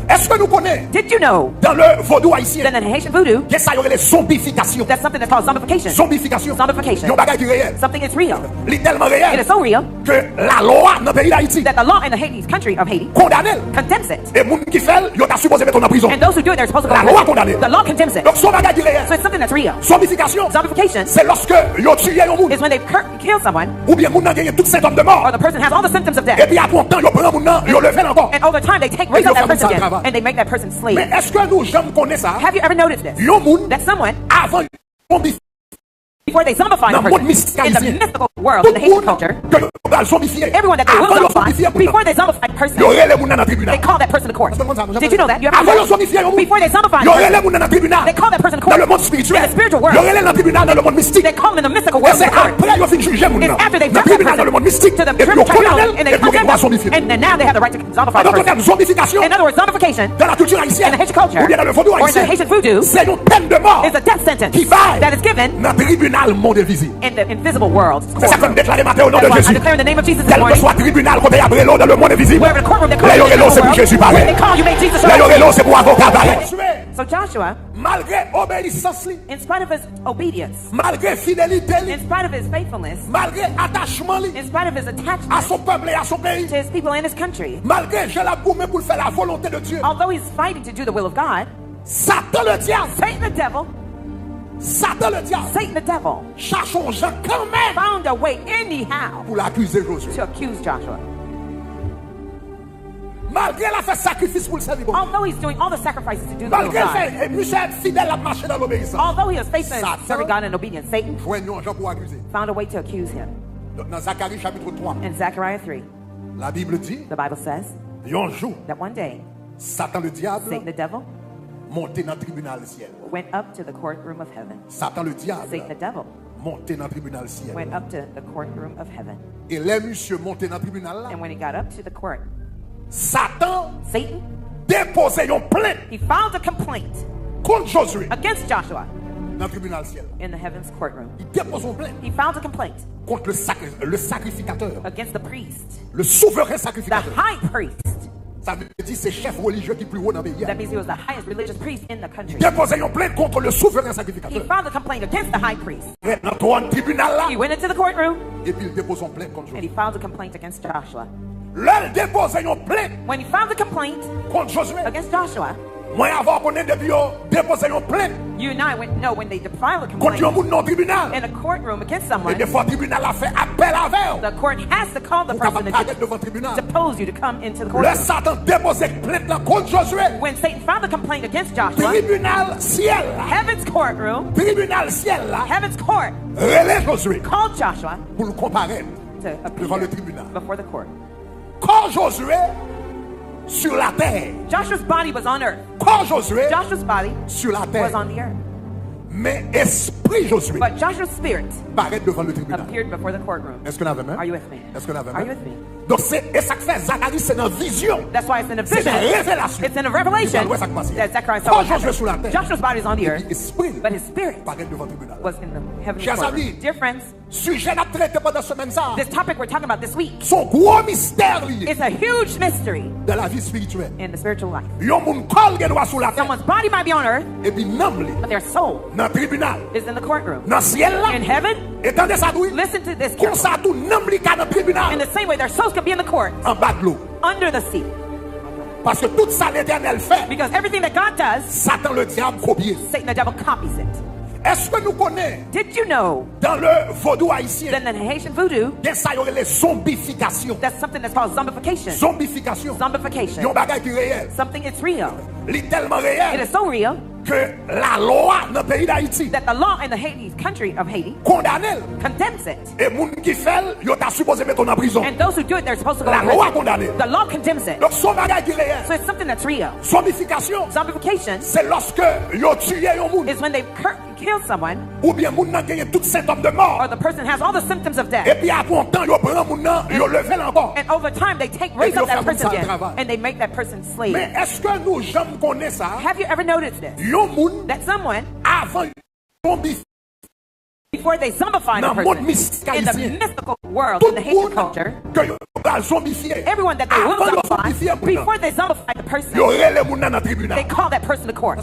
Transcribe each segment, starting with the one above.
Est-ce que nous connaissons? Did you know Dans le vaudou haïtien, that in Haitian voodoo, il y a ça, il y a les zombifications. that's something that's called zombification? Zombification. Zombification. Il y a un bagage qui est réel. Something is real. Il est tellement réel It is so real que la loi dans le pays d'Haïti that the law in the Haiti's country of Haiti condamne. condemns it. Et les gens qui font, ils sont supposés mettre en prison. And those who do it, they're supposed to go La to loi prison. condamne. The law condemns it. Donc, son bagage qui est réel. So it's something that's real. Zombification, Zombification c'est lorsque ils ont tué un monde. is when they've killed someone, Ou bien, les gens ont gagné tous les symptômes de mort. or the person has all the symptoms of Et death. puis, après un temps, ils prennent un monde, ils le font encore. And over time, they take raise Et up ils that font person ça, again, travail. and they make that person slave. Mais est-ce que nous jamais connaissons ça? Have you ever noticed this? Il y a un monde, That someone, avant before they zombify dans a le monde person, in the mystique, mystical world, in the Haitian culture, everyone that they will zombify, before they zombify a person, they call that person to court. Did you know that? You ever heard that? Before they zombify a person, they call that person to court. Dans le monde In spirituel, the spiritual il y world, aurait dans le tribunal dans le monde mystique. they call them in the mystical Et world c'est to court. après ils ont jugé It's after they've dans le judged that tribunal dans le monde mystique. to the Et puis ils tribunal, condamnent and they et puis ils condemn doivent them, zombifier. and then now they have the right to zombify a Donc, en person. zombification, In other words, zombification dans la culture in haïtienne, the Haitian culture, ou bien dans le vaudou or in the haïtien, Haitian voodoo, c'est une peine de mort is a death sentence qui va that is given dans le tribunal monde invisible. in the invisible world. C'est ça qu'on déclare matin au nom That's de why I Jésus. declare in the name of Jesus this Quel que morning, soit tribunal qu'on ait appelé l'eau dans le monde invisible, wherever the courtroom they call là, you il y in aurait the c'est pour world, Jésus when pareil. they call you, make Jesus Là, il y aurait your l'eau c'est pour avocat pareil. So Joshua, Malgré obéissance, in spite of his obedience, malgré fidélité, in spite of his faithfulness, malgré attachement in spite of his à attachment son peuple et à son pays, to his people and his country, malgré je la gourmé pour faire la volonté de Dieu, although he's fighting to do the will of God, Satan le diable, Satan the devil, Satan the devil cherche un gens quand même found a way anyhow pour l'accuser Josué. to accuse Joshua. Malgré la fait sacrifice pour le servir. Although he's doing all the sacrifices to do the will of Malgré le God, fait, Michel fidèle à marcher dans l'obéissance. although he was faithful Satan in serving God in obedience, Satan joignons gens pour accuser. found a way to accuse him. Dans Zacharie chapitre 3, In Zechariah 3, la Bible dit, the Bible says un jour, that one day, Satan le diable Satan the devil monté dans le tribunal ciel. went up to the courtroom of heaven. Satan le diable Satan the devil monté dans le tribunal ciel. went up to the courtroom of heaven. Et les monsieur monté dans le tribunal là, And when he got up to the court, Satan Satan, déposait une plainte he filed a complaint contre Josué against Joshua dans le tribunal ciel. in the heaven's courtroom. Il dépose une plainte He filed a complaint contre le sacrificateur, against the priest, le souverain the sacrificateur. high priest. Ça veut dire c'est chef religieux qui est plus haut dans le pays. That means he was the highest religious priest in the country. Déposait une plainte contre le souverain He sacrificateur. filed a complaint against the high priest. Et dans le tribunal là, He went into the courtroom et puis il dépose une plainte contre and Josué. he filed a complaint against Joshua. Là, il déposait une plainte When he filed a complaint contre Josué. against Joshua, Moi, avant qu'on ait déposé une plainte you and I wouldn't know when they filed a contre un complaint monde dans le tribunal. in a courtroom against Et someone, des fois, le tribunal a fait appel avec the court has to call the pour person capable to paraître devant le tribunal. depose you to come into the Le courtroom. Satan déposait plainte là contre Josué. When Satan filed a complaint against Joshua, Tribunal ciel là. heaven's courtroom, Tribunal ciel là. heaven's court Relais Josué called Joshua pour le comparaître to devant le appear tribunal. before the court. Quand Josué sur la terre. Joshua's body was on earth. Quand Josué Joshua's body sur la was terre. on the earth. Mais esprit Josué But Joshua's spirit paraît devant le tribunal. appeared before the courtroom. Est-ce qu'on avait même? Are you with me? Est-ce qu'on avait Are you même? with me? Donc c'est et ça que fait Zacharie c'est dans vision. That's why it's in a C'est vision. une révélation. It's in a revelation Il va voir ça that Zechariah saw Quand what Josué happened. sur la terre. Joshua's body is on the Et earth, puis esprit but his spirit paraît devant le tribunal. was in the heavenly Chers courtroom. amis, Dear friends, sujet à traiter pendant semaine ça. this topic we're talking about this week Son gros mystère lié is a huge mystery dans la vie spirituelle. in the spiritual life. Yon moun kol gen doit sur la terre. Someone's body might be on earth, Et puis nam li but their soul dans tribunal. is in the courtroom. Dans ciel là. In heaven, Étendez ça douille. listen to this Comme carefully. ça tout nam li ka dans In tribunal. the same way, their souls can be in the court, En bas de l'eau. under the sea. Parce que tout ça l'Éternel fait. Because everything that God does, Satan le diable copie. Satan the devil copies it. Est-ce que nous connaissons Did you know dans le vaudou haïtien, that in Haitian voodoo, il y a ça y aurait les zombifications. that's something that's called zombification? Zombification. Zombification. Il y a un bagage qui est réel. Something it's real. Il est tellement It réel is so real que la loi dans le pays d'Haïti that the law in the Haiti's country of Haiti condamne. condemns it. Et les gens qui font, ils sont supposés mettre en prison. And those who do it, they're supposed to go La to loi prison. condamne. The law condemns it. Donc son bagage qui est réel. So it's something that's real. Zombification, Zombification c'est lorsque ils ont tué un monde. is when they've killed someone, Ou bien les gens ont gagné tous les symptômes de mort. or the person has all the symptoms of death. Et puis après un temps, ils prennent les gens, ils levé encore. And over time, they raise up that person again, travail. and they make that person slave. Mais est-ce que nous jamais connaissons ça? Have you ever noticed this? Un monde That someone, avant zombifié Before they zombify the Dans le monde person, mystique in the haïtien, mystical world, tout in the Haitian monde culture, que yo va zombifier. everyone that they will Avant de zombify, zombifier moun nan, before they zombify the person, yo relè moun nan dans tribunal. they call that person to court.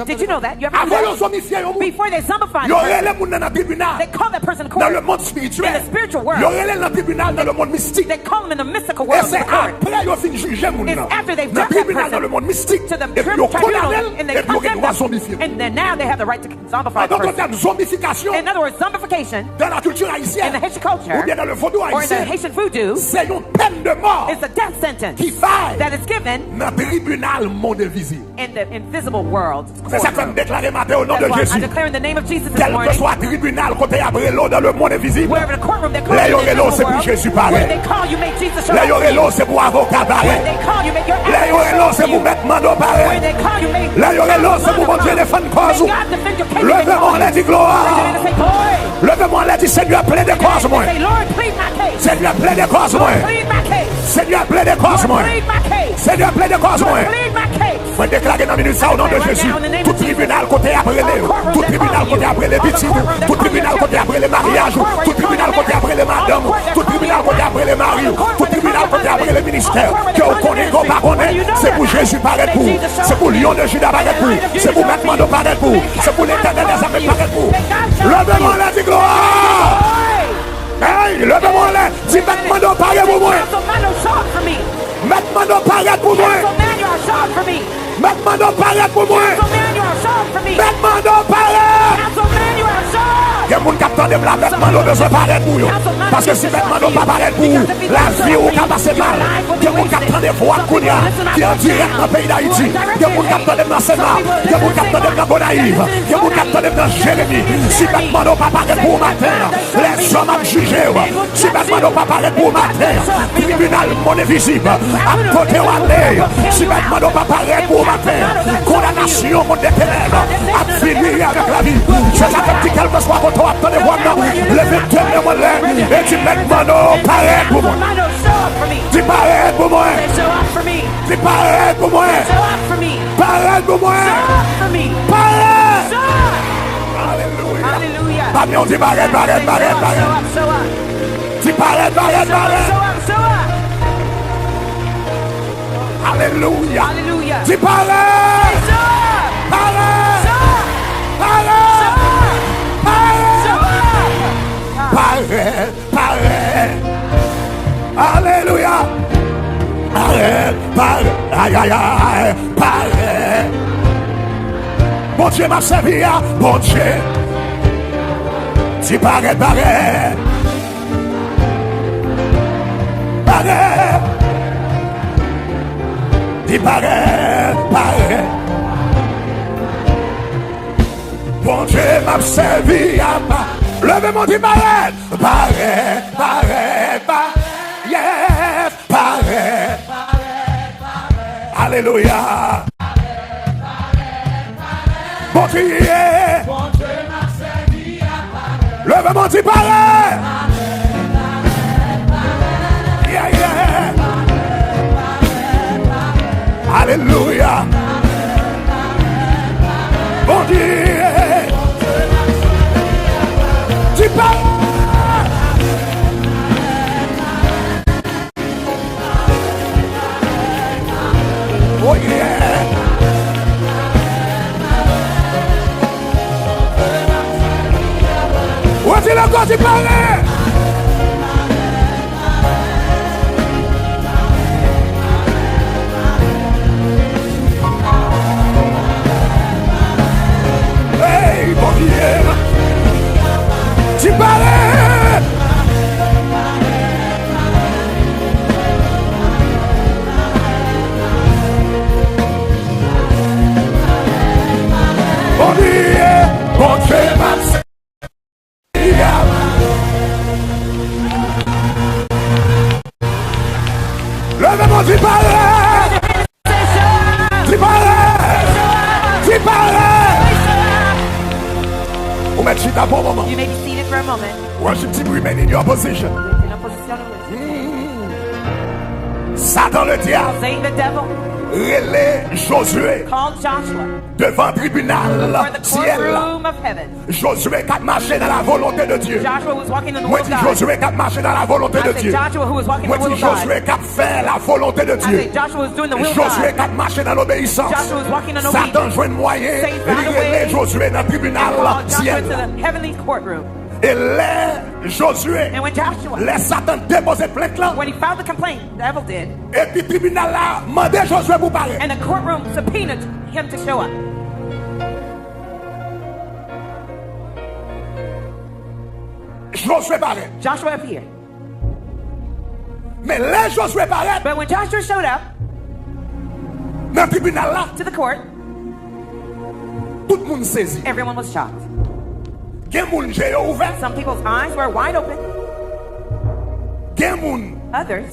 Did you know that? You ever Avant heard de that? zombifier yo moun, Before they zombify yo the person, relè moun nan dans tribunal. they call that person to Dans le court. monde In spirituel, the spiritual world, yo relè dans tribunal dans le monde mystique. they call them in the mystical Et world to c'est the court. après yo fin juger moun It's nan. after they've Dans judged that tribunal dans le person monde mystique. to the Et puis yo tribunal, condamne and they et puis yo condemn doit them, zombifier. and then now they have the right to zombify En the d'autres person. termes, zombification In other words, zombification dans la culture in haïtienne the Haitian culture ou bien dans le vaudou or in the haïtien, Haitian voodoo c'est une peine de mort is a death sentence qui faille that is given dans le tribunal monde invisible. in the invisible world. C'est ça que je me déclare matin au nom de That's why I Jésus. declare in the name of Jesus this Quel que morning, soit tribunal côté après l'eau dans le monde invisible, wherever the courtroom they call là you in the yorelo c'est invisible pour world, Jésus where pareil. they call you make Jesus your Là own king, yorelo c'est pour avocat where pareil. they call you make your Là yorelo c'est pour mettre mando where pareil. they call you make Là yorelo c'est pour mon Dieu défendre cause. may God defend your case. Levez-moi les dit gloire. Say, glory. Levez-moi les dit Seigneur plein de cause moi. Say, Lord, plead my case. Seigneur plein de cause moi. Plead my case. Seigneur plein de cause moi. Plead my case. Seigneur plein de cause moi. Plead my case. Moi déclarer dans minute ça au nom de Jésus. Tout tribunal côté après les, tout tribunal côté après les petits, tout tribunal côté après les mariages, tout tribunal côté après les madames, tout tribunal côté après les maris, tout tribunal côté après les ministères. Que vous connaissez, qu'on pas connaît, c'est pour Jésus paraître pour, c'est pour Lion de Juda paraître pour, c'est pour Maître Mando paraître pour, c'est pour l'Éternel des armées paraître pour. Levez-moi la dit gloire. Hey, levez-moi la dit Maître Mando paraître pour moi. Maître Mando paraître pour moi. Maître Mando paraître pour moi. Maître Mando paraître. Il y a des gens qui attendent la Maître Mando besoin de paraître pour eux. Parce que si Maître Mando pas paraître pour vous, la vie ou qui passe mal. Il y a des gens qui attendent des voix qui en direct dans le pays d'Haïti. Il y a des gens qui attendent dans Sénat. Il y a des gens qui attendent dans Bonaïve. Il y a des gens qui attendent dans Jérémie. Si Maître Mando pas paraître pour matin, les hommes ont jugé. Si Maître Mando pas paraître pour matin, tribunal monde invisible. À côté ou aller. Si Maître Mando pas paraître pour matin, condamnation monde des ténèbres. À finir avec la vie. C'est ça que quel que soit votre attendez-moi maintenant. Levez-moi là. Et tu Maître Mando paraît pour moi. Tu paraît pour moi. Tu paraît pour moi. Paraît pour moi. Paraît. Alléluia. Pas bien, on dit paraît. Tu paraît. Alléluia. Tu paraît. Paraît. Alléluia. Paraît. Aïe. Paraît. Bon Dieu m'a servi, bon Dieu. Tu paraît. Tu paraît. Bon Dieu m'a servi à pas. Levez-moi du paraît. Yes, paraît. Alléluia. Bon Dieu m'a servi à paraît. Levez-moi du paraît. Yeah. Alléluia. Bon Dieu. Tu parles. Oh yeah. Où est-il encore tu parles? Hey, bon Dieu. Tu parles. Bon Dieu m'a servi. Levez-moi du palais. Du palais. Vous mettez chita pour un moment. You may be seated for a moment. Worship team remain in your position. In a position of worship. Satan le diable. Satan the devil relais Josué called Joshua devant tribunal for the ciel. courtroom of heaven. Josué qui a marché dans la volonté de Dieu. Joshua was walking in the Moi will of dis God. Josué qui a marché dans la volonté I de said Dieu. Joshua who was walking in Moi the will dis of God. Josué qui a fait la volonté de I Dieu. said Joshua was doing the will of Josué God. qui a marché dans l'obéissance. Joshua was walking in Satan obedience. joint moyen. Satan found a Il way. relais Josué dans le tribunal Called Joshua ciel. to the heavenly courtroom. Et les Josué, And when Joshua, les Satan déposé plainte là. when he filed the complaint, the devil did, Et puis tribunal là, mandé Josué pour parler. and the courtroom subpoenaed him to show up. Josué paraît. Joshua appeared. Mais les Josué paraît But when Joshua showed up dans le tribunal là, to the court, tout le monde saisi. everyone was shocked. Gen moun jè yo ouvert. Some people's eyes were wide open. Gen moun Others,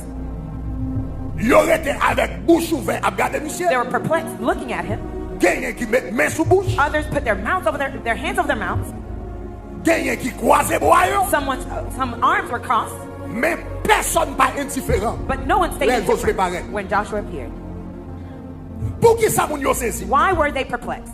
yo rete avec bouche ouverte à regarder monsieur. they were perplexed looking at him. Gen yon qui met main sous bouche. Others put their mouths over their hands over their mouths. Gen yon qui croise bois yo. Some arms were crossed, Mais personne pas indifférent. but no one stayed Les Josué indifferent paraît. when Joshua appeared. Pour qui ça moun yo saisi? Why were they perplexed?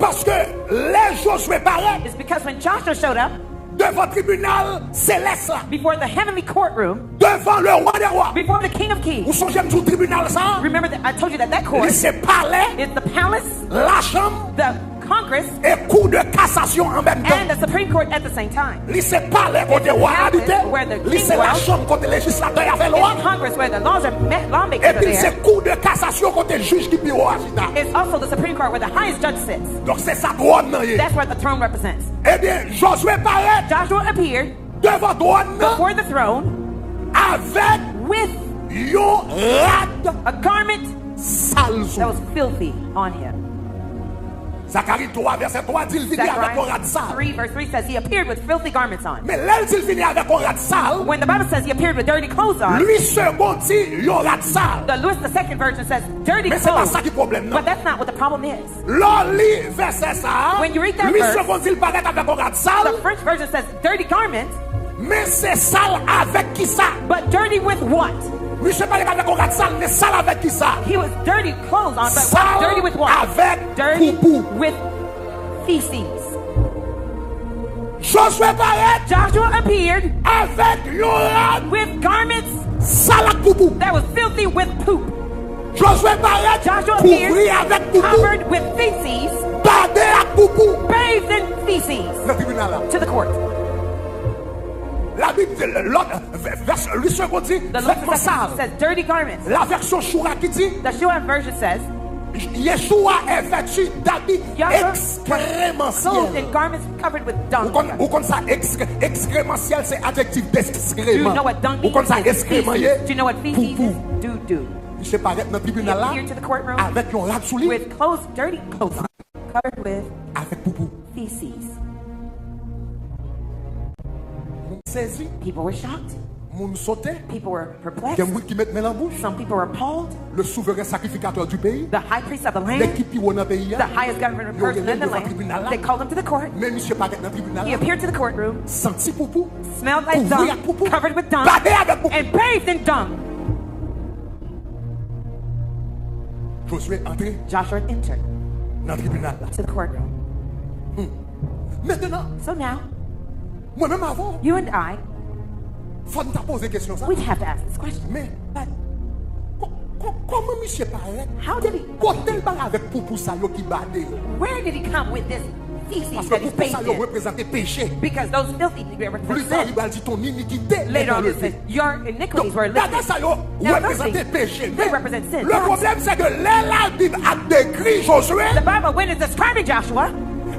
Parce que les Josué paraît It's because when Joshua showed up devant le tribunal céleste là, before the heavenly courtroom, devant le roi des rois. before the King of Vous Kings. songez du tribunal ça? Remember that I told you that court Il se palais, is the palace, la chambre the Congress, et cour de cassation en même temps. and the Supreme Court at the same time. Il se palais côté roi habité. Where the Il se king la was. chambre côté législateur avec It's loi. Congress where the laws are met, lawmakers Et are puis c'est there. cour de cassation côté juge qui bureau agita. It's also the Supreme Court where the highest judge sits. Donc c'est ça droit nan yé. That's what the throne represents. Eh bien, Josué paraît Joshua appeared devant droit nan before the throne avec with yon rad a garment sale that sou. was filthy on him. Zacharie 3 verset 3 dit il vini avec un rad Zechariah sale. 3 verse 3 says he appeared with filthy garments on. Mais là il dit il vini avec un rad sale. When the Bible says he appeared with dirty clothes on, Lui second dit yon rad sale. the second version says dirty Mais c'est pas clothes. ça qui problème non. But that's not what the problem is. Là li verset ça. When you read that Lui verse, second dit il paraît avec un rad sale. The French version says dirty garments, Mais c'est sale avec qui ça? but dirty with what? Lui se paraît avec un rad sale, mais sale avec qui ça? He was dirty clothes on, but Sale dirty with what? avec Dirty poupou. with feces. Josué paraît Joshua appeared avec yon rad with garments sale avec poupou. that was filthy with poop. Josué paraît Joshua couvri appeared avec poupou. covered with feces, Badé avec poupou. bathed in feces Le tribunal là. to the court. La Bible dit, l'autre, verset, lui second dit, The vêtements Luke sales. says dirty garments. La version Shura qui dit, The Shua version says Yeshua est vêtu d'habits Yahweh excrémentiels. clothed in garments covered with dung. Vous connaissez ça, excrémentiel, c'est adjectif Do you d'excrément. know what dung Vous is? connaissez ça, It's excrément, feces. Do you know what feces is? poupou. Do. Il se paraît dans le tribunal là, Here to the courtroom avec yon rad sous lui, with clothes, dirty clothes on, covered with avec poupou. feces. Moun saisi, People were shocked. moun sauté, People were perplexed. gen moun qui met main en bouche, Some people were appalled. le souverain sacrificateur du pays, The high priest of the land, l'équipe qui est dans le pays, the highest government person in the land, they called him to the court. mais monsieur paraît dans le tribunal He là, appeared to the courtroom, senti poupou, smelled like couvri avec poupou, dung, covered with dung, badé avec poupou. and bathed in dung. Josué entré Joshua entered dans le tribunal là. to the courtroom. Maintenant, So now, moi-même avant, you and I, faut nous poser question ça. we'd have to ask this question. Mais But comment monsieur paraît? how did he, Côté le bar avec poupou ça yo qui badé. where did he come with this feces Parce que that he's poupou ça bathed yo in? représente péché. Because those filthy Plus tard, il represent, va dire ton iniquité est later on it enlevée. says, your iniquities were Dada lifted. ça yo Now, représente those péché. things, they represent sin. Le problème c'est que la Bible a décrit Josué, The Bible, when it's describing Joshua,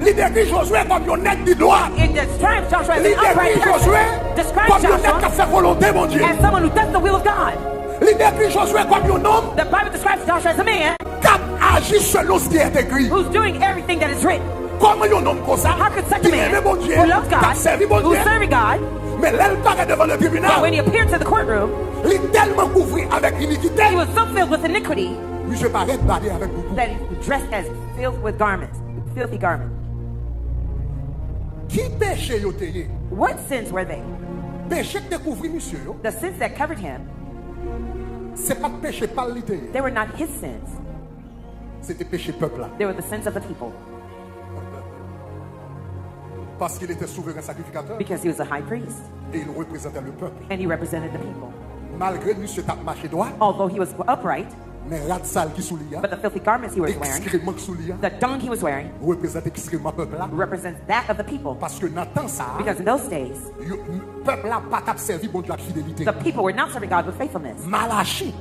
il décrit Josué comme un nègre du droit. it describes Joshua as Il an upright décrit person. Josué Describes comme un nègre qui a Joshua fait volonté, mon Dieu. as someone who does the will of God. Il décrit Josué comme un homme The Bible describes Joshua as a man qui agit selon ce qui est écrit. who's doing everything that is written. Comment un homme comme ça How could such qui a aime man mon Dieu, who loves qui a God, servi mon who's Dieu, serving God, mais là, il paraît devant le but when tribunal, he appeared to the courtroom, il est tellement couvert avec iniquité, he was so filled with iniquity monsieur paraît badé avec beaucoup. that he was dressed as filled with garments, filthy garments. Qui péché yo teye? What sins were they? Péché que te couvri monsieur yo. The sins that covered him C'est pas péché par l'ité. They were not his sins. C'était péché peuple là. They were the sins of the people. Parce qu'il était souverain sacrificateur. Because he was a high priest. Et il représentait le peuple. And he represented the people. Malgré lui, ce tape marché droit. Although he was upright. Mais rat sale qui soulia. But the filthy garments he was wearing. Excrément qui soulia. The dung he was wearing. Représente excrément peuple là. Represents that of the people. Parce que dans temps ça. Because in those days. Peuple là pas tap servi bon Dieu avec fidélité. The people were not serving God with faithfulness. Malachi.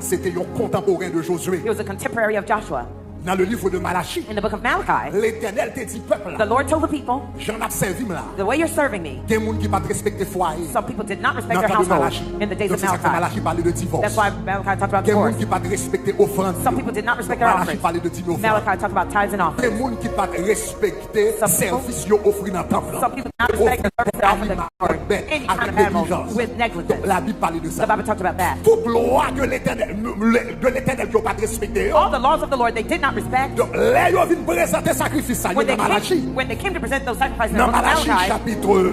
C'était un contemporain de Josué. He was a contemporary of Joshua. Dans le livre de Malachi, in the book of Malachi, l'Éternel te dit peuple là. The Lord told the people, j'en ai servi là. The way you're serving me. Des gens qui pas respecter foyer. Some people did not respect their household in the days of Malachi. Malachi parlait de divorce. That's why Malachi talked about divorce. Des gens qui pas respecter offrande. Some people did not respect their offerings. Malachi talked about tithes and offerings. Des gens qui pas respecter service yo offrir dans temple. Some people did not respect the service offered in the Lord. Any kind of animals with negligence. La Bible parlait de ça. The Bible talked about that. Toute loi de l'Éternel qui pas respecté. All the laws of the Lord they did not respect. When they came to present those sacrifices in Malachi chapitre 2,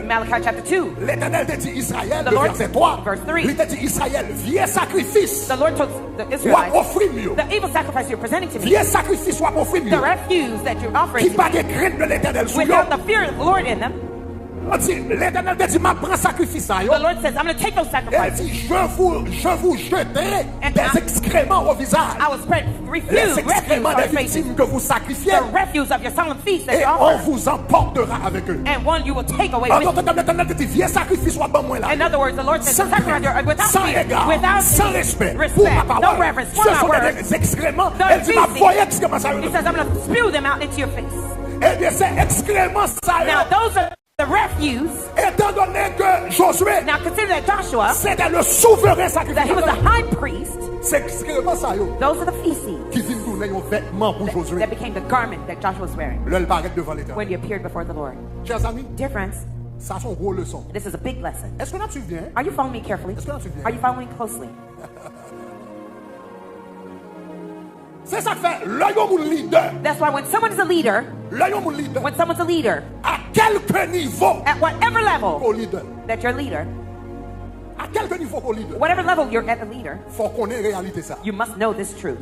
Malachi chapter 2, l'Éternel dit Israël, verset 3, verse 3, il dit Israël, viens sacrifice, the Lord told the Israelites, the evil sacrifice you're presenting to me, viens sacrifice, the refuse that you're offering to me, without the fear of the Lord in them. L'Éternel dit, prends sacrifice. The Lord says, I'm going to take those sacrifices. Il dit, je vous jeterai des excréments au visage. I will spread les excréments des victimes que vous sacrifiez. The refuse of your solemn feasts that et on vous emportera avec eux. And one you will take away with you. L'Éternel dit, viens sacrifice soit bon moi là. In other words, the Lord says, sans égard, sans respect, pour ma parole. No reverence, ce sont des excréments. Elle dit, voyez excréments ça. He says, I'm going to spew them out into your face. Eh bien, c'est excréments ça. Now those are the refuse. Étant donné que Josué, now consider that Joshua, c'était le souverain sacrificateur. That he was the high priest. C'est excrément ça yo. Those are the feces. Qui viennent donner un vêtement pour Josué. That became the garment that Joshua was wearing. Le paraît devant l'Éternel. When he appeared before the Lord. Chers amis, dear friends, ça sont gros leçons. This is a big lesson. Est-ce que tu viens? Are you following me carefully? Est-ce que tu viens? Are you following me closely? C'est ça que fait l'homme leader. That's why when someone is a leader, when someone's a leader, à quelque niveau, at whatever level leader, that you're a leader, à quelque niveau leader, whatever level you're at a leader, faut connaître réalité ça. You must know this truth.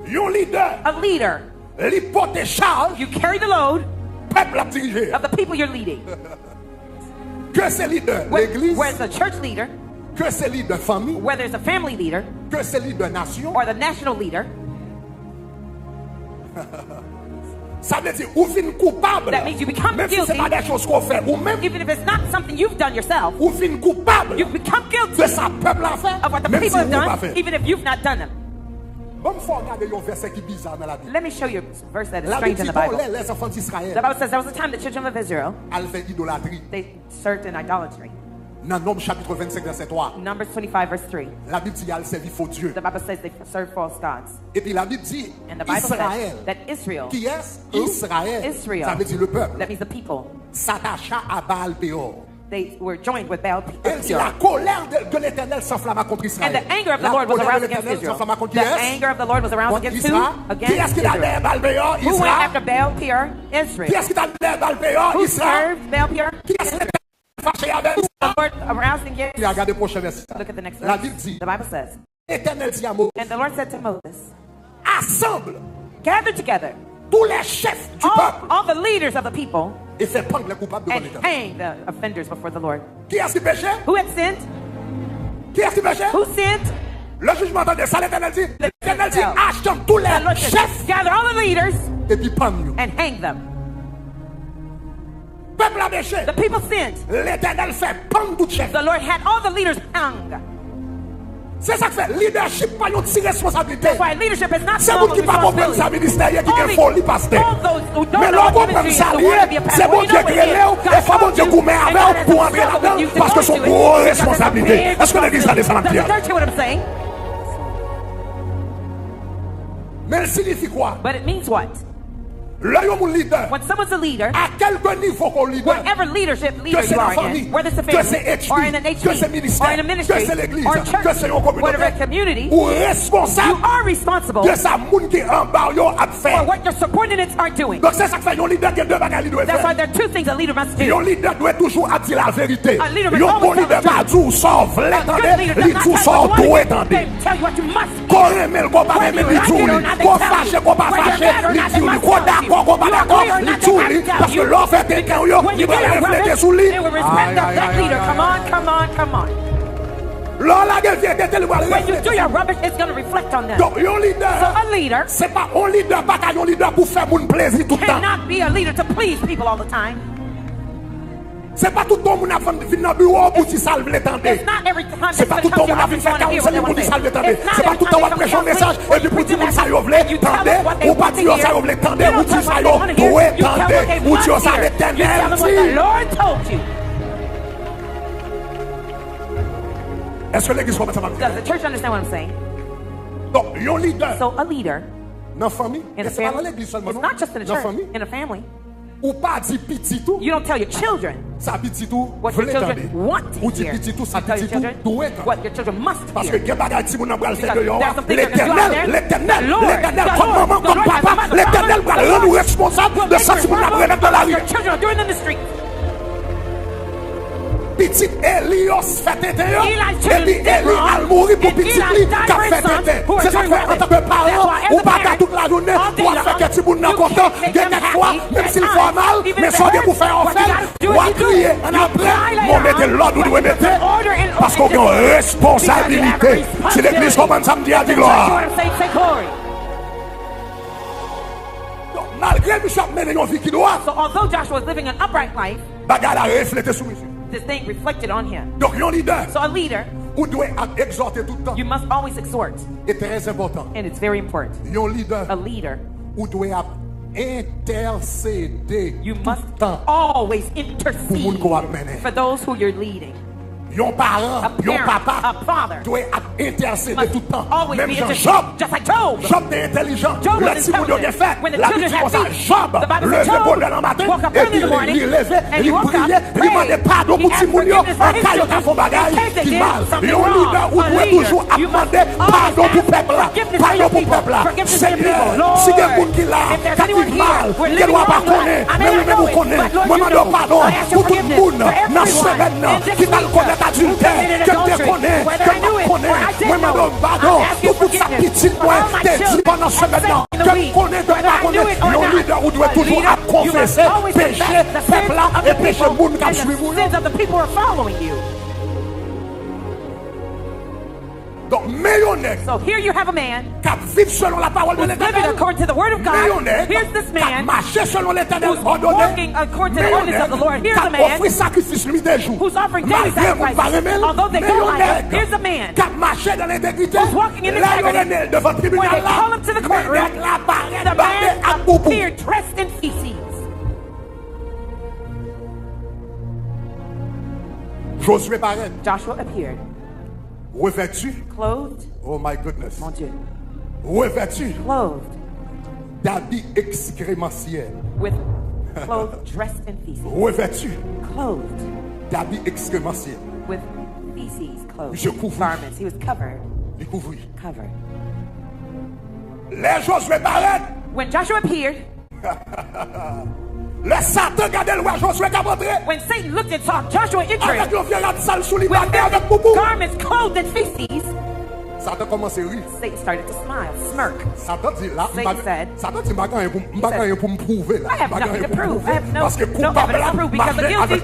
Your leader, a leader, l'hypothèse charge, you carry the load peuple à diriger. Of the people you're leading. Que c'est leader l'église, whether it's a church leader, que c'est leader famille, whether it's a family leader, que c'est leader nation, or the national leader. Ça veut dire ou fin coupable. That means you become même guilty. Si c'est pas des choses qu'on fait ou même. Even if it's not something you've done yourself. Ou fin coupable. You become guilty. De ça peuple a fait. Of what the people have done, even if you've not done them. Let me show you a verse that is strange in the Bible. The Bible says there was a time the children of Israel they served in idolatry. Numbers chapitre 25 verset 3. Numbers 25 verse 3. La Bible dit elle servit faux Dieu. The Bible says they served false gods. Et puis la Bible dit and the Bible Israël. Says that Israel. Qui est Israël? Israel. Ça veut dire le peuple. That means the people. S'attacha à Baal Péor. They were joined with Baal Peor. La colère de l'Éternel s'enflamma contre Israël. And the anger of the Lord was aroused against Israel. The anger of the Lord was aroused against who? Against Israel. Who went after Baal Peor? Israel. Who served Baal Peor? The Lord aroused against. Look at the next verse. The Bible says. And the Lord said to Moses, assemble, gather together tous les chefs du peuple. All the leaders of the people. Et fait pendre les coupables devant l'Éternel. And hang the offenders before the Lord. Qui est-ce qui péchait? Who had sinned? Qui est-ce qui péchait? Who sinned? Le jugement de ça, l'Éternel dit. L'Éternel dit, assemble tous les chefs. Gather all the leaders. Et puis pendre. And hang them. Peuple a péché. The people sinned. L'Éternel fait pendre tout chef. The Lord had all the leaders hung. C'est ça que fait leadership pas une responsabilité. That's why leadership is not c'est vous qui pas comprendre ça ministère qui est folie pasteur. Mais l'on comprend ça c'est bon Dieu créé et faut bon Dieu goumer avec pour entrer là-dedans parce que c'est une grosse responsabilité. Est-ce que l'église a descendu bien? Mais elle signifie quoi? But it means what? When someone's a leader, whatever leadership leader you are in, whether it's a family, or in an HB, or in a ministry, or a church, whatever a community, you are responsible for what your subordinates are doing. That's why there are two things a leader must do. A leader must always tell the truth. A good leader does not tell you what to do. They tell you what you must do. Whether you like it or not, they tell you. Whether you're mad or not, they must tell you. Parce que l'on fait quelqu'un, il va refléter sous lui. They will respect that leader. Come on, come on, come on. When you do your rubbish, it's going to reflect on them. So a leader cannot be a leader to please people all the time. C'est pas tout le monde qui vient dans le bureau pour te salver les tendés. C'est pas tout le monde qui vient faire 40 secondes pour te salver les tendés. C'est pas tout le monde qui prêche un message et puis pour dire que ça y est, tendez, ou pas dire ça y est, tendez, ou dire ça y est, tendez, ou dire ça l'éternel. Est-ce que l'église comprend ça? Does the church understand what I'm saying? Donc, un leader. So a leader dans la famille, it's not just in a church, in a family. Ou pas dire petit tout. You don't tell your children what your children want to hear. You tell your children what your children must hear. Parce que l'éternel, comme maman, comme papa, l'éternel va rendre responsable de ça si vous n'avez dans la rue. Your children are doing in the street. Petit Elios fait intérieur, et puis Eli a mouru pour petit li qui a fait intérieur. C'est ça que en tant que parent, ou pas toute la journée, pour faire que tu n'es content, quelquefois, même s'il fait mal, mais soit pour faire en fait, ou à crier en après, on mette l'ordre où doit mettre, parce qu'on a une responsabilité. Si l'église commence à me dire, dit gloire. Malgré Bishop mené une vie qui doit, so although Joshua was living an upright life, bagarre a reflété sur lui. this thing reflected on him. Donc, un leader, so a leader, vous devez exhorter tout le temps. You must always exhort. C'est très important. And it's very important. A leader, vous devez intercéder. You must always intercede for those who you're leading. Yon parent, yon papa, doit intercéder tout le temps. Même Job, Job est intelligent. Le petit bout de fait, la vie comme ça. Job, levé pour le matin, et puis il levait, il priait, il demandait pardon pour petit bout, en cas de fond bagaille, qui mal. Yon leader, vous devez toujours demander pardon pour peuple, pardon pour peuple. Seigneur, si il y a un monde qui l'a, qui dit mal, qui doit pas connaître, mais vous-même vous connaissez, moi demande pardon pour tout le monde, dans ce semaine, qui va le connaître. Que te connais, que connais, moi madame pardon, pour toute sa petite moi, t'es dit pendant ce maintenant, que connais, que pas connais, le leader vous doit toujours confesser, pécher, peuple là, et pécher le monde qui suit vous. Donc, so here you have a man who's living according to the word of God. Here's this man who's walking according to the ordinance of the Lord. Here's a man who's offering daily sacrifices. Although they don't like him, here's a man who's walking in integrity. When they call him to the courtroom, the man appeared dressed in feces. Joshua appeared. Revêtu. Clothed. Oh my goodness. Mon Dieu. Revêtu. Clothed. D'habits excrémentiels. With clothes dressed in feces. Revêtu. Clothed. D'habits excrémentiels. With feces clothes. Garments. He was covered. Découvri. Covered. Les Josué paraît. When Joshua appeared. Le Satan regardait le roi Josué qui a rentré. When Satan looked and saw Joshua entering avec une vieille sale sous les garments clothed in feces, Satan commençait à rire. Satan started to smile, smirk. Satan dit là, Satan dit pour me prouver là. I have nothing to prove. I have no evidence to prove because the guilty,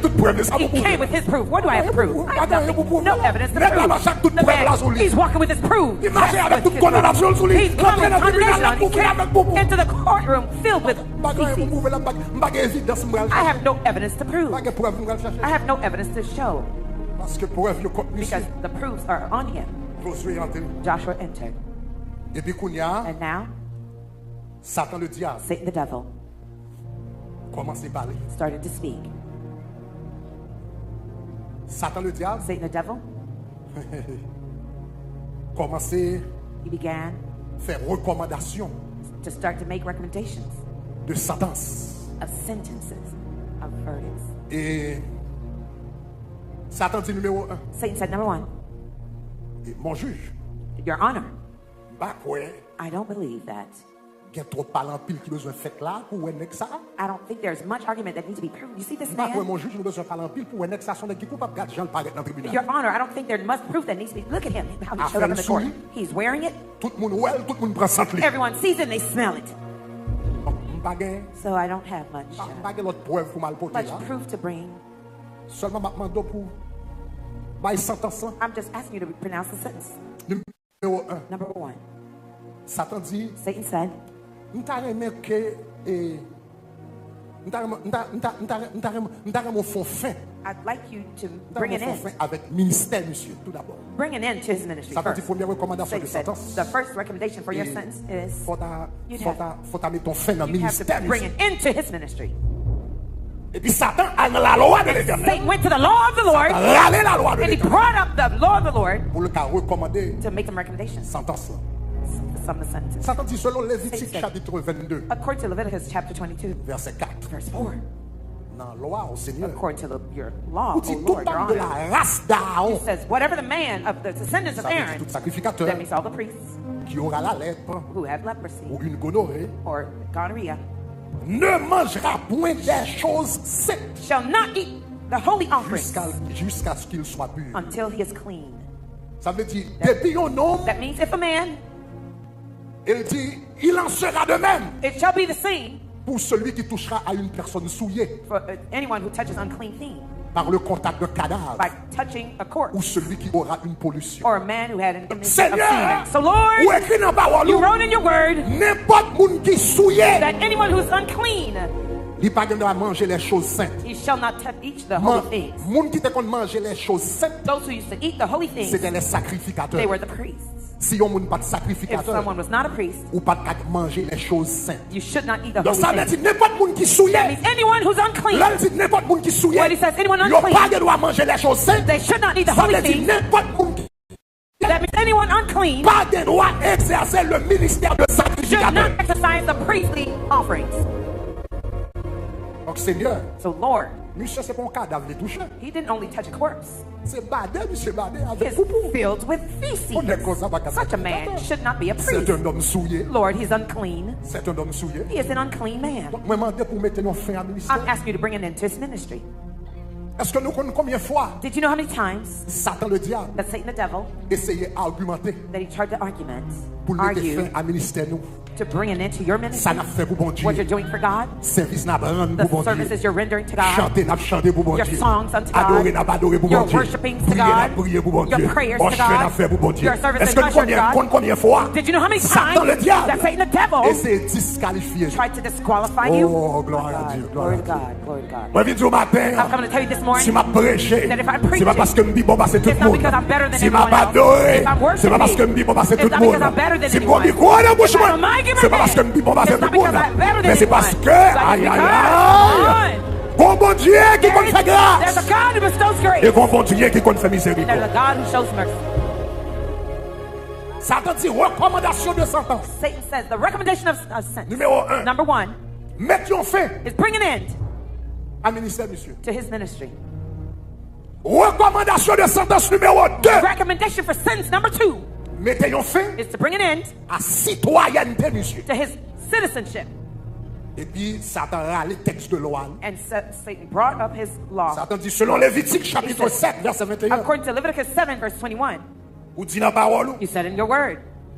he came with his proof. What do I have to prove? I have nothing, no evidence to prove. The man, he's walking with his proof. He's coming with condemnation. He came into the courtroom filled with feces. I have no evidence to prove. I have no evidence to show. Because the proofs are on him. Joshua entered. And now, Satan le diable, Satan the devil, started to speak. Satan le diable, Satan the devil, commençait he began faire recommandation to start to make recommendations de sentence. Of sentences, of verdicts. Et Satan dit numéro 1. Satan said, number 1, Et mon juge, your honor. I don't believe that. Il y a trop de parler en pile qui besoin de faire là pour un ex ça. I don't think there's much argument that needs to be proven. You see this man? Mon juge, nous besoin de parler en pile pour un ex ça son qui coupable garde Jean le paraît dans le tribunal. Your honor, I don't think there much proof that needs to be. Look at him, how he showed up in the court. He's wearing it. Tout le monde well, tout le monde prend santé. Everyone sees it and they smell it. So I don't have much proof to bring. I'm just asking you to pronounce the sentence. Number 1. Satan said, I'd like you to bring an end. Bring an end to his ministry first. Said, the first recommendation for your sentence is you have to bring an end to his ministry. Satan went to the law of the Lord and he brought up the law of the Lord to make some recommendations. Some of the sentences. Satan dit selon Lévitique chapitre 22. According to Leviticus chapter 22, verset 4. Verse 4. According to your law, O Lord, your honor. He says, whatever the man of the descendants of Aaron, that means all the priests who have leprosy or gonorrhea, ne mangera point des choses saintes, shall not eat the holy offerings jusqu'à ce qu'il soit pur. Until he is clean. Ça veut dire, depuis un homme, that means if a man, il dit, il en sera de même. It shall be the same pour celui qui touchera à une personne souillée. For anyone who touches unclean thing. Par le contact de cadavre. By touching a corpse. Ou celui qui aura une pollution. Or a man who had an image Seigneur, of semen. So Lord, you wrote in your word n'importe monde qui souillé. That anyone who is unclean, il pas de manger les choses saintes. He shall not eat the holy things. Monde qui te qu'on manger les choses saintes. Those who used to eat the holy things. C'était les sacrificateurs. They were the priests. Si on n'est pas de sacrificateur, if someone was not a priest, ou pas de manger les choses saintes. You should not eat the holy things. Ça veut dire n'importe monde qui souillé. That means anyone who's unclean. Là, il dit n'importe monde qui souillé. When he says anyone unclean, pas de droit manger les choses saintes. They should not eat the holy things. N'importe monde qui That means anyone unclean pas de droit exercer le ministère de sacrificateur. Should not exercise the priestly offerings. Donc Seigneur, so Lord, monsieur c'est pas un cadavre les toucher. He didn't only touch a corpse. C'est badé, monsieur badé avec poupou. Filled with feces. Such a man should not be a priest. C'est un homme souillé. Lord, he's unclean. C'est un homme souillé. He is an unclean man. Donc moi demander pour mettre un fin à ministère. I'm asking you to bring an end to his ministry. Est-ce que nous connaissons combien de fois? Did you know how many times Satan le diable that Satan the devil essayait d'argumenter that he tried to argument pour mettre fin à ministère nous? To bring an end to your ministry. Ça n'a fait pour bon Dieu. What you're doing for God. Service n'a pas rendu pour bon Dieu. The services you're rendering to God. Chanter n'a chanter pour bon Dieu. Your songs unto God. Adorer n'a pas adorer pour bon Dieu. Your worshiping to God. Prier pour bon Dieu. Your prayers to God. n'a fait pour bon Dieu. Your service Est-ce que and usher to God. combien fois? Did you know how many Satan le times diable that Satan the devil essaie de disqualifier. Tried to disqualify you? Oh, gloire à Dieu. Glory to God. Glory to God. Moi, je dis au matin, I'm coming to tell you this morning si m'a prêché, that if I preach c'est pas parce que me dit bon passer tout le monde. Si m'a pas adoré, c'est pas parce que me dit bon passer tout le monde. Si me dit quoi dans bouche moi, c'est pas parce que me dit bon passer tout le monde. Mais c'est parce que aïe aïe aïe. Bon bon Dieu qui compte faire grâce. Et bon Dieu qui compte faire miséricorde. Satan dit recommandation de sentence. Satan says the recommendation of sentence. Numéro 1. Number 1. Mettons fin. Is bring an end. À ministère monsieur. To his ministry. Recommandation de sentence numéro 2. Recommendation for sentence number 2. Mettons fin. Is to bring an end. À citoyenneté monsieur. To his citizenship. Et puis Satan a les textes de loi. And Satan brought up his law. Satan dit selon Lévitique chapitre 7 verset 21. According to Leviticus 7 verse 21. Ou dit dans parole. You said in your word.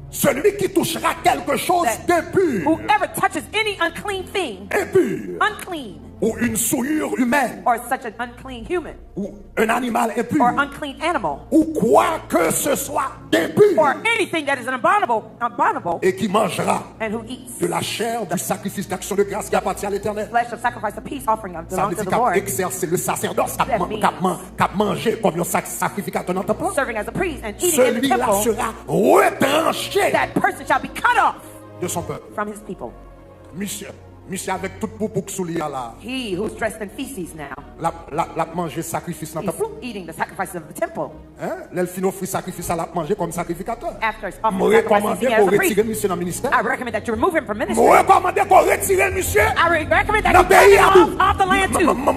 Celui qui touchera quelque chose d'impur. Whoever touches any unclean thing. Impur. Unclean. Ou une souillure humaine. Or such an unclean human. Ou un animal impur. Or unclean animal. Ou quoi que ce soit d'impur. Or anything that is abominable. Et qui mangera and who eats de la chair du sacrifice d'action de grâce qui appartient à l'Éternel. Flesh of sacrifice, the peace offering Ça veut belongs to dire the Lord. exercer le sacerdoce qu'a mangé comme un sacrificateur dans le temple. Serving as a priest and eating in the temple. Celui-là sera retranché. That person shall be cut off de son peuple. From his people. Monsieur. Monsieur avec tout pour soulier là. He who's dressed in feces now. La manger sacrifice dans le temple. He's eating the sacrifices of the temple. Hein? L'elfino offrit sacrifice à la manger comme sacrificateur. After it's offered Moi recommande sacrifices, qu'on retire monsieur dans le ministère. I recommend that you remove him from ministry. Moi recommande qu'on retire monsieur. I recommend that you take him off the land too. Moi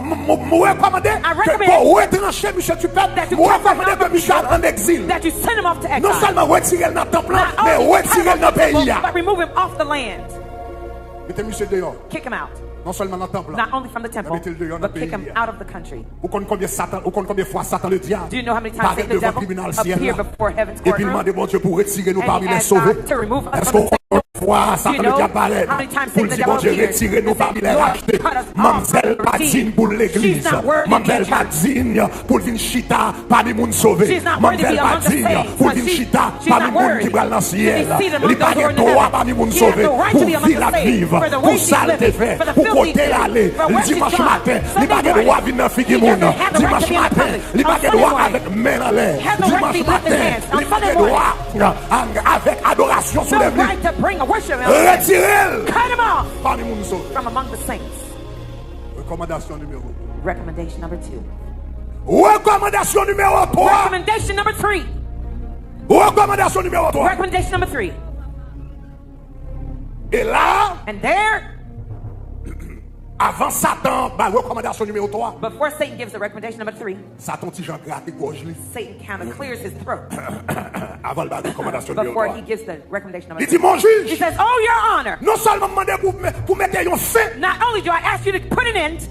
recommande qu'on retranche monsieur du peuple. Moi recommande que monsieur en exil. That you send him off to exile. Non seulement retirer dans le temple, mais retirer dans le pays. But remove him off the land. Mettez monsieur dehors. Kick him out. Non seulement dans le temple, not only from the temple, but kick him out of the country. Ou combien fois Satan le diable do you know how many times Satan the devil appear before heaven's courtroom? Et puis demande bon Dieu pour retirer nous parmi les sauvés. Est-ce qu'on fois Satan le diable paraît pour dire bon Dieu retirer nous parmi les rachetés? Mamselle pas digne pour l'église. Mamselle pas digne pour venir chita parmi les sauvés. Mamselle pas digne pour venir chita parmi les gens qui brûlent dans le ciel. Il pas de droit parmi les sauvés pour vivre la vivre, pour saleté faire, pour côté l'aller. Le dimanche matin, il pas de droit venir dans figuer moun. Dimanche matin, il pas de droit avec main en l'air. Dimanche matin, il pas de droit avec adoration sur les mains. Retirez-le parmi les sauvés. From among the saints. Recommandation numéro 2. Recommendation number 2. Recommandation numéro 3. Recommendation number 3. Recommandation numéro 3. Recommendation number 3. Et là, and there, avant Satan, recommandation numéro 3. Before Satan gives the recommendation number 3, Satan Satan kind of clears his throat. Avant la recommandation numéro 3. Before he gives the recommendation number 3. Il dit mon juge. He says, "Oh, your honor." Non seulement demander pour mettre un fin. Not only do I ask you to put an end.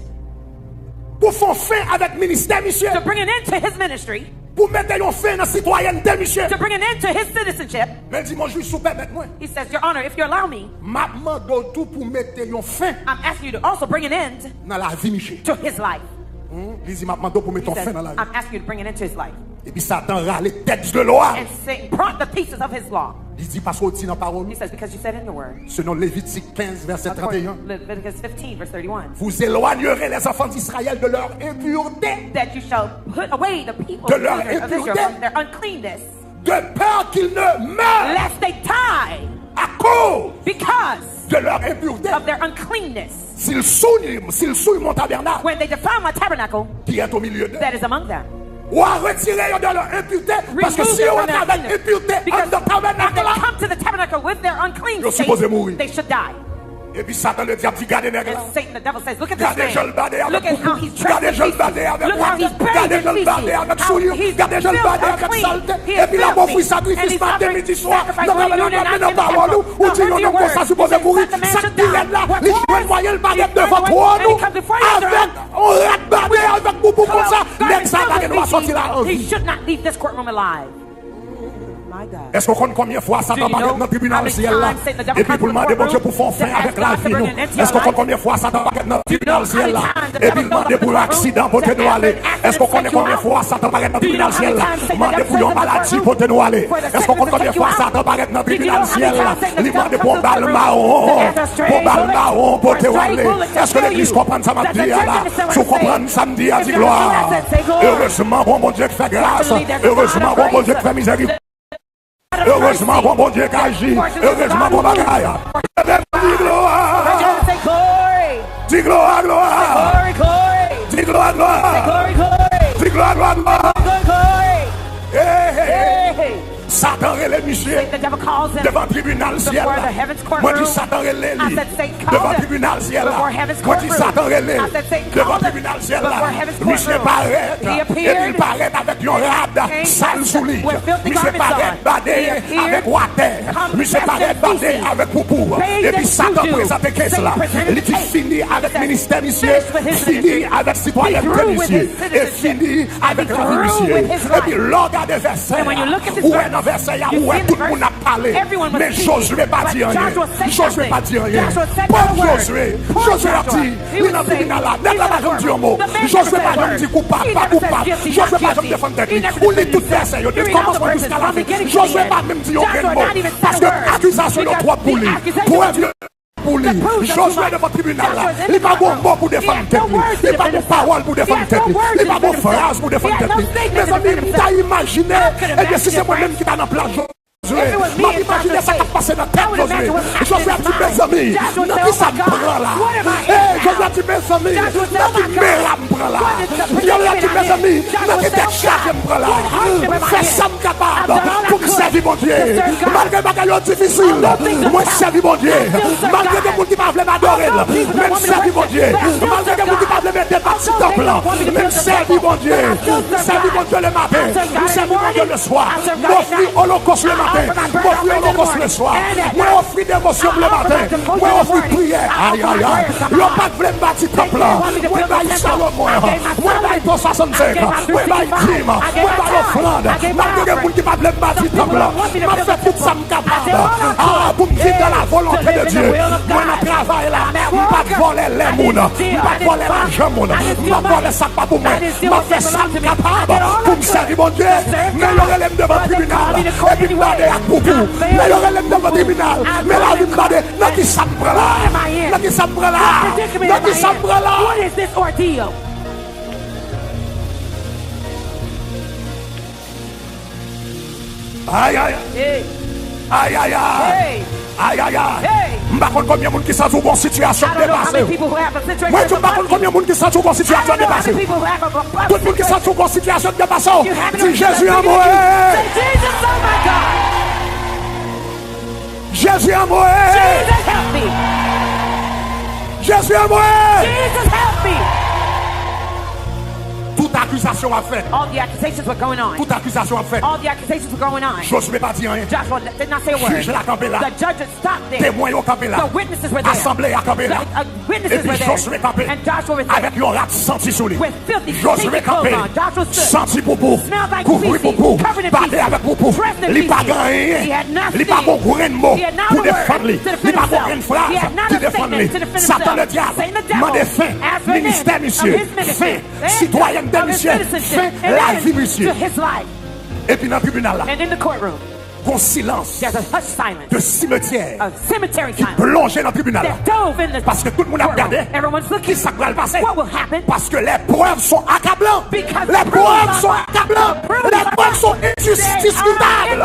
Pour faire fin avec ministère, monsieur. To bring an end to his ministry. Pour mettre un fin dans citoyenneté, monsieur. To bring an end to his citizenship. Mais dis mon juge sous permettre moi. He says, "Your honor, if you allow me." Maman do tout pour mettre un fin. I'm asking you to also bring an end. Dans la vie, monsieur. To his life. Il dit maman do pour mettre un fin dans la vie. I'm asking you to bring an end to his life. Et puis Satan râle les textes de loi. And Satan brought the pieces of his law. Il dit parce qu'on dit dans la parole. He says because you said in the word. Selon Lévitique 15 verset 31. Leviticus 15 verse 31. Vous éloignerez les enfants d'Israël de leur impureté. That you shall put away the people de leur of Israel from their uncleanness. De peur qu'ils ne meurent. Lest they die. À cause. Because de leur impureté. Of their uncleanness. S'ils souillent mon tabernacle. When they defile my tabernacle. Qui est au milieu d'eux. That is among them. Ou à retirer de leur impureté. Parce que si on a avec impureté dans le tabernacle, they come to the tabernacle with their unclean state, they should die. Et puis Satan le diable dit Gade nègre là. Satan the devil says, look at this man. Look at how he's dressed. Look how he's buried in feces. How he's filled unclean. He is filthy. And he's offering sacrifice when you're not in the temple. Ou dit non, non, ça supposé mourir. Ça qui est là, les jeunes voyelles paraître devant toi nous. Avec on rate badé avec boubou comme ça. Nègre ça va doit sortir là. He should not leave this courtroom alive. Est-ce qu'on compte combien de fois Satan paraît dans le tribunal ciel là? Et puis pour demander bon Dieu pour faire fin avec la vie nous. Est-ce qu'on compte combien de fois Satan paraît dans le tribunal ciel là? Et puis demander pour l'accident pour te nous aller. Est-ce qu'on connaît combien de fois Satan paraît dans le tribunal ciel là? Demander pour une maladie pour te nous aller. Est-ce qu'on compte combien de fois Satan paraît dans le tribunal ciel là? Demander pour balle marron pour te aller. Est-ce que l'église comprend ça m'a dit là? Si vous comprenez samedi à dit gloire. Heureusement bon Dieu qui fait grâce. Heureusement bon Dieu qui fait miséricorde. Heureusement, bon Dieu qui agit. Heureusement, bon bagaille. Dis gloire. Dis gloire, gloire. Dis gloire, gloire. Dis gloire, gloire. Satan relève monsieur devant le tribunal ciel. Moi dis Satan relève devant le tribunal ciel. Moi dis Satan relève devant le tribunal ciel. Monsieur paraît et il paraît avec une rade sale sous lui. Monsieur paraît badé avec water. Monsieur paraît badé avec poupou. Et puis Satan présente qu'est-ce là. Il dit fini avec ministère monsieur. Fini avec citoyenneté monsieur. Et fini avec la vie monsieur. Et puis l'organe des versets. Où verset où tout le monde a parlé, mais Josué pas dit rien. Josué pas dit rien. Paul Josué a dit, il n'a plus là, n'est pas comme dit un mot. Josué pas comme dit coupable, pas coupable. Josué pas comme défendre technique. Ou les toutes versets, il commence jusqu'à la fin. Josué pas même dit aucun mot. Parce que accusation de trois pour lui. Pour lui, Josué devant le tribunal là, il n'est pas bon mot pour défendre tête, il n'est pas bon parole pour défendre tête, il n'est pas bon phrase pour défendre tête. Mes amis, t'as imaginé, et bien si c'est moi-même qui t'a dans place, m'a imaginé ça qui passe dans la tête, Josué. Josué a dit, mes amis, dans qui ça me prend là? Josué a dit, mes amis, dans qui mère me prend là? Josué a dit, mes amis, dans qui tête chargée me prend là? Fais ça me capable pour me servir mon Dieu. Malgré ma galère difficile, moi je servis mon Dieu. Malgré des gens qui ne veulent pas m'adorer, même servir mon Dieu. Malgré des gens qui ne veulent pas me mettre des parties temple, même servir mon Dieu. Servir mon Dieu le matin, servir mon Dieu le soir. M'offrir holocauste le matin, m'offrir holocauste le soir. Moi offrir dévotion le matin, moi offrir prière. Aïe aïe aïe. L'on pas voulu me bâtir temple. Moi baille Salomon, moi baille pour 65, moi baille crime, moi baille offrande. Malgré des gens qui ne veulent pas me bâtir temple, m'a fait tout ça me capable. Pour me vivre dans la volonté de Dieu. Moi je travaille là, je ne vais pas voler les mounes, je ne vais pas voler l'argent, je ne vais pas voler ça pas pour moi. Je fais ça capable pour me servir mon Dieu. Mais il y aurait devant le tribunal et puis me garder à Poupou. Mais il y aurait devant le tribunal. Mais là, il me garder. Dans qui ça me prend là? Dans qui ça me prend là? Dans qui ça me prend là? What is this ordeal? Aïe aïe. Aïe aïe aïe. Aïe aïe aïe. Je ne sais pas combien de gens qui sont dans une situation dépassée. Moi, je ne sais pas combien de gens qui sont dans une situation dépassée. Tout le monde qui sont dans une situation dépassée. Dis Jésus à moi. Jésus à moi. Jésus à moi. Toute accusation a fait. All the accusations were going on. Toute accusation a fait. All the accusations were going on. Josué pas dit rien. Joshua did not say a word. Juge la campé là. The judges stopped there. Témoins ont campé là. The witnesses were there. Assemblée a campé là. The witnesses Et puis were there. Josué campé. And Joshua was there. Avec un rat senti sur lui. With filthy Josué campé. clothes on. Joshua stood. Senti poupou. Smelled like Couvri feces. poupou. Covered in Parlé feces. avec poupou. Dressed in Il pas feces. gagné. He had nothing. Il pas bon grain de mots He had not pour a word défendre lui. to defend Il pas bon himself. grain de phrase He had not pour a défendre statement lui. to defend Satan himself. le diable. Satan the devil. M'a défait. As for him, Ministère monsieur. of his ministry. Fin. Citoyen de Of his monsieur. citizenship. Fin. And La then vie monsieur. to his life. Et puis dans le tribunal là. And in the courtroom, Qu'on silence there's a hush silence. de cimetière A cemetery qui silence. plongeait dans le tribunal là. That dove in the Parce que tout le monde a regardé. Everyone's Qui looking. ça va le passer? What will happen? Parce que les preuves sont accablantes. Because Les the preuves proofs sont are- accablantes. the proofs Les are- preuves sont indiscutables. indisputable.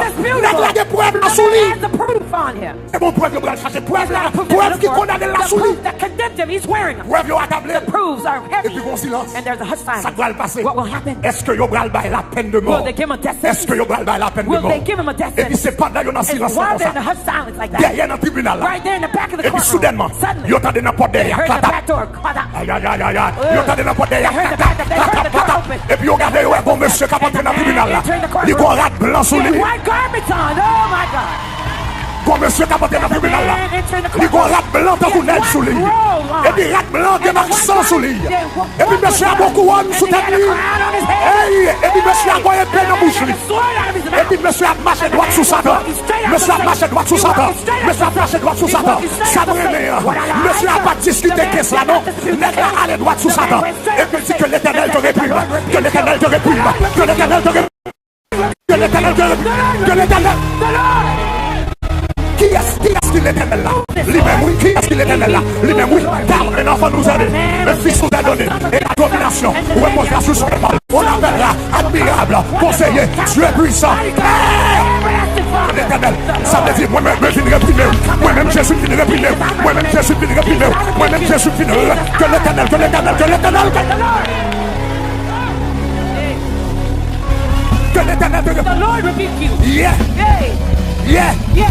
Les des preuves là The sous man lui. has the proof on him. C'est bon preuve, il va chercher preuve He's là. not a proof Preuve qui that condamne la the sous lui. proof that condemned him, he's wearing them. Preuve, il a accablé. The proofs are Et heavy. puis qu'on silence. And there's a hush silence. Ça va le passer. What will happen? Est-ce que Yobral baille la peine de mort? Will they give him a death Est-ce que sentence? Yobral baille la peine de Will mort? they give him a death Et puis sentence? c'est pendant qu'il y a un And silence while comme they're in ça. the hush silence like that, Derrière dans le tribunal là. right there in the back of the Et puis courtroom, soudainement, suddenly, il y a entendu n'importe they derrière. heard the Clac, back door. Clap, clap. aïe aïe aïe aïe aïe. Il y a entendu n'importe derrière. They heard the Clac, back- they clac, heard the clac, door clac. open. Et puis regardez, ouais, bon monsieur qui a entré dans le tribunal là. Il y a un rat blanc sur He had lui. white garments on. Oh my God. Bon monsieur qui a entré dans le tribunal là. Il y a un rat blanc dans le neige sur lui. Et puis rat blanc qui a sang sur lui. Et puis monsieur a beaucoup de sous tête lui. Et puis monsieur a quoi épée dans la bouche lui. Et puis monsieur a marché droit sous Satan. Monsieur a marché droit sous Satan. Monsieur a marché droit sous Satan. Ça me remet. Monsieur a pas discuté qu'est-ce là non. N'est pas aller droit sous Satan. Et puis dit que l'Éternel te réprime. Que l'Éternel te réprime. Que l'Éternel te réprime. Que l'Éternel te réprime. Que l'Éternel. Qui est-ce qu'il l'Éternel là? Lui-même oui. Qui est-ce qu'il l'Éternel là? Lui-même oui. Car un enfant nous a donné. Un fils nous a donné. Et la domination. Reposera sur son épaule. On appellera admirable. Conseiller. Dieu puissant. L'Éternel, ça veut dire moi-même je viens réprimer. Moi-même Jésus viens réprimer. Moi-même Jésus viens réprimer. Moi-même Jésus viens que l'Éternel, que l'Éternel, que l'Éternel, que l'Éternel te The Lord rebuke you. Yeah, Hey. yeah. Yeah.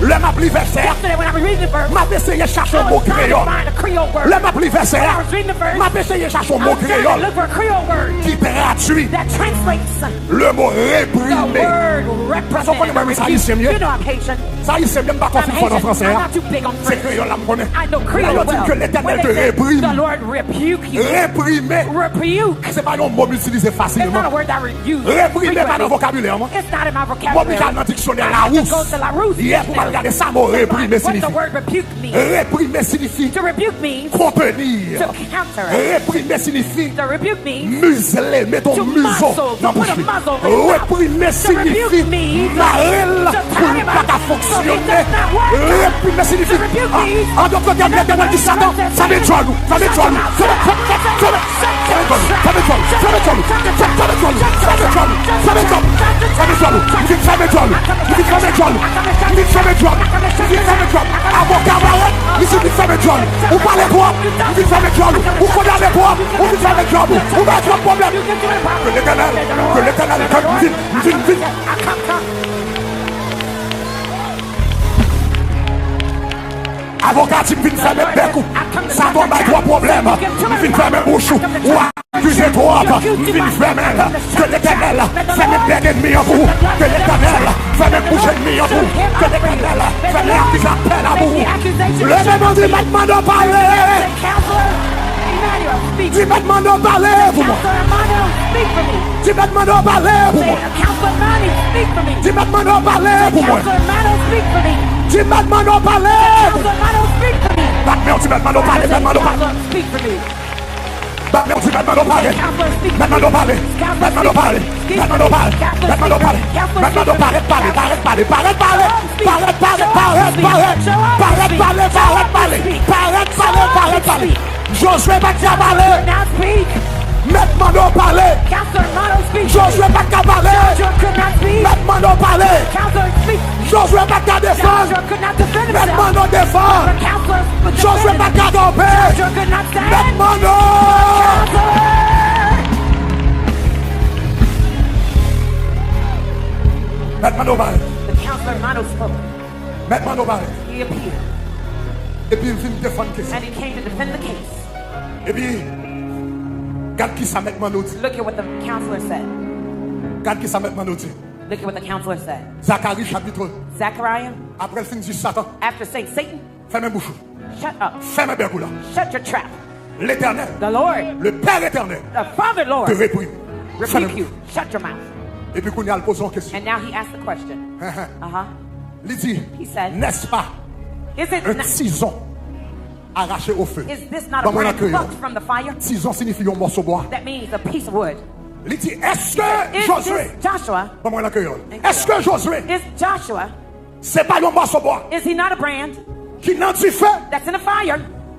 Le m'a pris verset. Yesterday when I was reading the verse, M'a essayé de chercher I un mot was trying to créole. find a Creole word. Le m'a pris verset. When I was reading the verse, M'a essayé de chercher un I mot was trying to créole look for a Creole word qui traduit that translates le mot the réprimé. word Parce qu'on connaît même ça, il s'est mieux. You know I'm Haitian. Ça, il s'est même pas I'm confus en Haitian. français. I'm not too big on C'est French. créole, là, me connaît. I know Là, Creole il dit well. que l'Éternel When te they say, réprime. the Lord rebuke you. Réprimer. Rebuke. C'est pas un mot utilisé It's facilement. not a word that we use Réprimer pas dans le frequently. vocabulaire. Moi, It's not in my moi, vocabulary. puis dans le dictionnaire I have to go Larousse. to Larousse Hier, pour mal regardez ça, mot réprimer What the signifie. word rebuke means. Réprimer signifie To rebuke means contenir. to counter. Réprimer signifie To rebuke means museler, mettons to museau muzzle, dans to put a bouche. muzzle in his mouth. Réprimer signifie means marel to pour tie ne him pas up qu'à so he fonctionner. does not work. Réprimer signifie To rebuke means en d'autres termes, l'éternel dit Satan, ça met toi nous, ça met toi nous, ça met toi nous, ça met toi nous, ça met toi nous, ça met toi nous, ça met toi nous, ça met toi nous, ça met toi nous, ça met toi nous, ça met toi nous, ça met toi nous, ça met toi nous, ça met toi nous, avocat barrette, ici dit ça met toi nous, ou parlez pour, ou dit ça met toi nous, ou condamnez pour, ou dit ça met toi nous, ou met toi problème, que l'éternel, vite. Avocat, tu me viens faire mes becs, ça tombe à trois problèmes. Tu viens faire mes bouches, ou accuser toi, tu viens faire mes, que l'éternel fait mes becs ennemis en vous, que l'éternel fait mes bouches ennemis en vous, que l'éternel fait mes accusations à vous. Le même dit maintenant de parler. Tu m'as demandé de parler pour moi. Tu m'as demandé de parler pour moi. Tu m'as demandé de parler pour moi. Tu m'as demandé de parler. Maintenant, tu m'as demandé de parler. Maintenant, tu m'as demandé de parler. Maintenant, de parler. Maintenant, de parler. Maintenant, de parler. Maintenant, de parler. Maintenant, de parler. Parler. Josué va te parler. Maintenant de parler. Josué va te parler. Maintenant de parler. Josué va te défendre. Maintenant de défendre. Josué va te tomber. Maintenant de. Maintenant de parler. Maintenant de parler. Et puis il vient défendre question. And he came to defend the case. Et puis, regarde qui ça maintenant nous dit. Look at what the counselor said. Regarde qui ça maintenant nous dit. Look at what the counselor said. Zacharie chapitre. Zechariah, Après le film du Satan. after saying, Satan, Ferme bouche. shut up. Ferme bergou là. Shut your trap. L'Éternel. The Lord, Le Père éternel. the Father Lord, Te réprime. rebuke you. Shut your mouth. Et puis qu'on y a posé une question. And now he asked the question. Il dit, He said, n'est-ce pas Is it un not, tison arraché au feu? is this not a Bon, moi, brand l'accueille. plucked from the fire? Tison signifie un morceau de bois. That means a piece of wood. Il dit, est-ce que Is Josué, this Joshua? bon, moi, l'accueille. Est-ce que Josué, Is Joshua? c'est pas un morceau de bois Is he not a brand qui n'a du feu, that's in a fire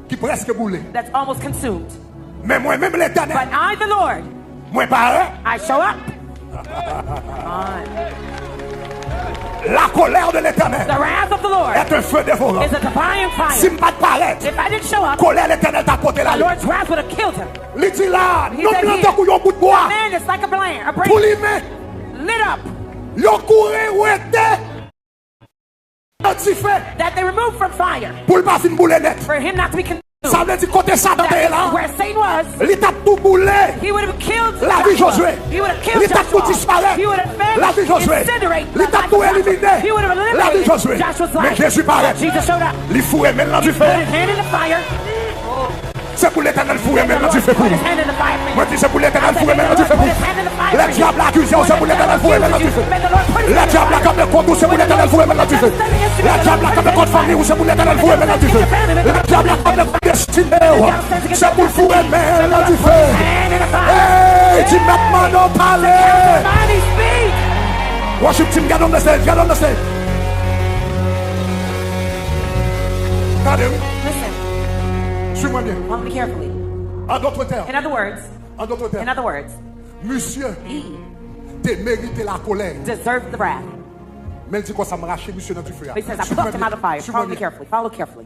qui presque boulé? that's almost consumed? Mais moi-même l'Éternel, But I, the Lord, moi pareil, I show up. la colère de l'Éternel The wrath of the Lord est un feu dévorant. is a divine Si fire. je ne pas paraître, If I didn't show up, colère l'Éternel t'a porté la the lutte. Lord's wrath would have killed him. Il dit là, He nous said plantons here, pour un bout de bois, Man, it's like a brand, pour lui mettre, lit up yon couré ou était, fait that they removed from fire pour le pas fin bouler net. for him not to be consumed. Ça veut dire côté Satan est là, Where Satan was, il t'a tout boulé. he would have killed La vie Joshua. Josué. He would have killed Il t'a tout Joshua. disparaître. He would have fed, La vie Josué. incinerate Il t'a the tout life of éliminé. Joshua. He would have La vie Josué. eliminated Joshua's Mais life. Jésus paraît. Jesus showed up. Il fouet maintenant du feu. Put his hand in the fire. C'est pour l'Éternel fouet maintenant du feu pour Put nous. his hand in the fire. Moi dis c'est pour l'Éternel fouet maintenant du feu pour nous. Le diable a accusé, c'est pour l'Éternel fouet maintenant du feu. Le diable a comme le contre, c'est pour l'Éternel fouet maintenant du feu. Le diable a comme le contre famille, c'est pour l'Éternel fouet maintenant du feu. Le diable a comme le contre destiné, c'est pour le fouet maintenant du feu. Hey, dis maintenant non parler. Worship team, get on the stage, get on the stage. Gade, Listen, suis-moi bien. follow me carefully. En d'autres termes, In other words, en d'autres termes, monsieur, he t'es mérité la colère. deserved the wrath. Mais il dit quoi, ça me rache, monsieur, dans du feu. But he says, I plucked him out of fire. Follow me carefully. Follow carefully.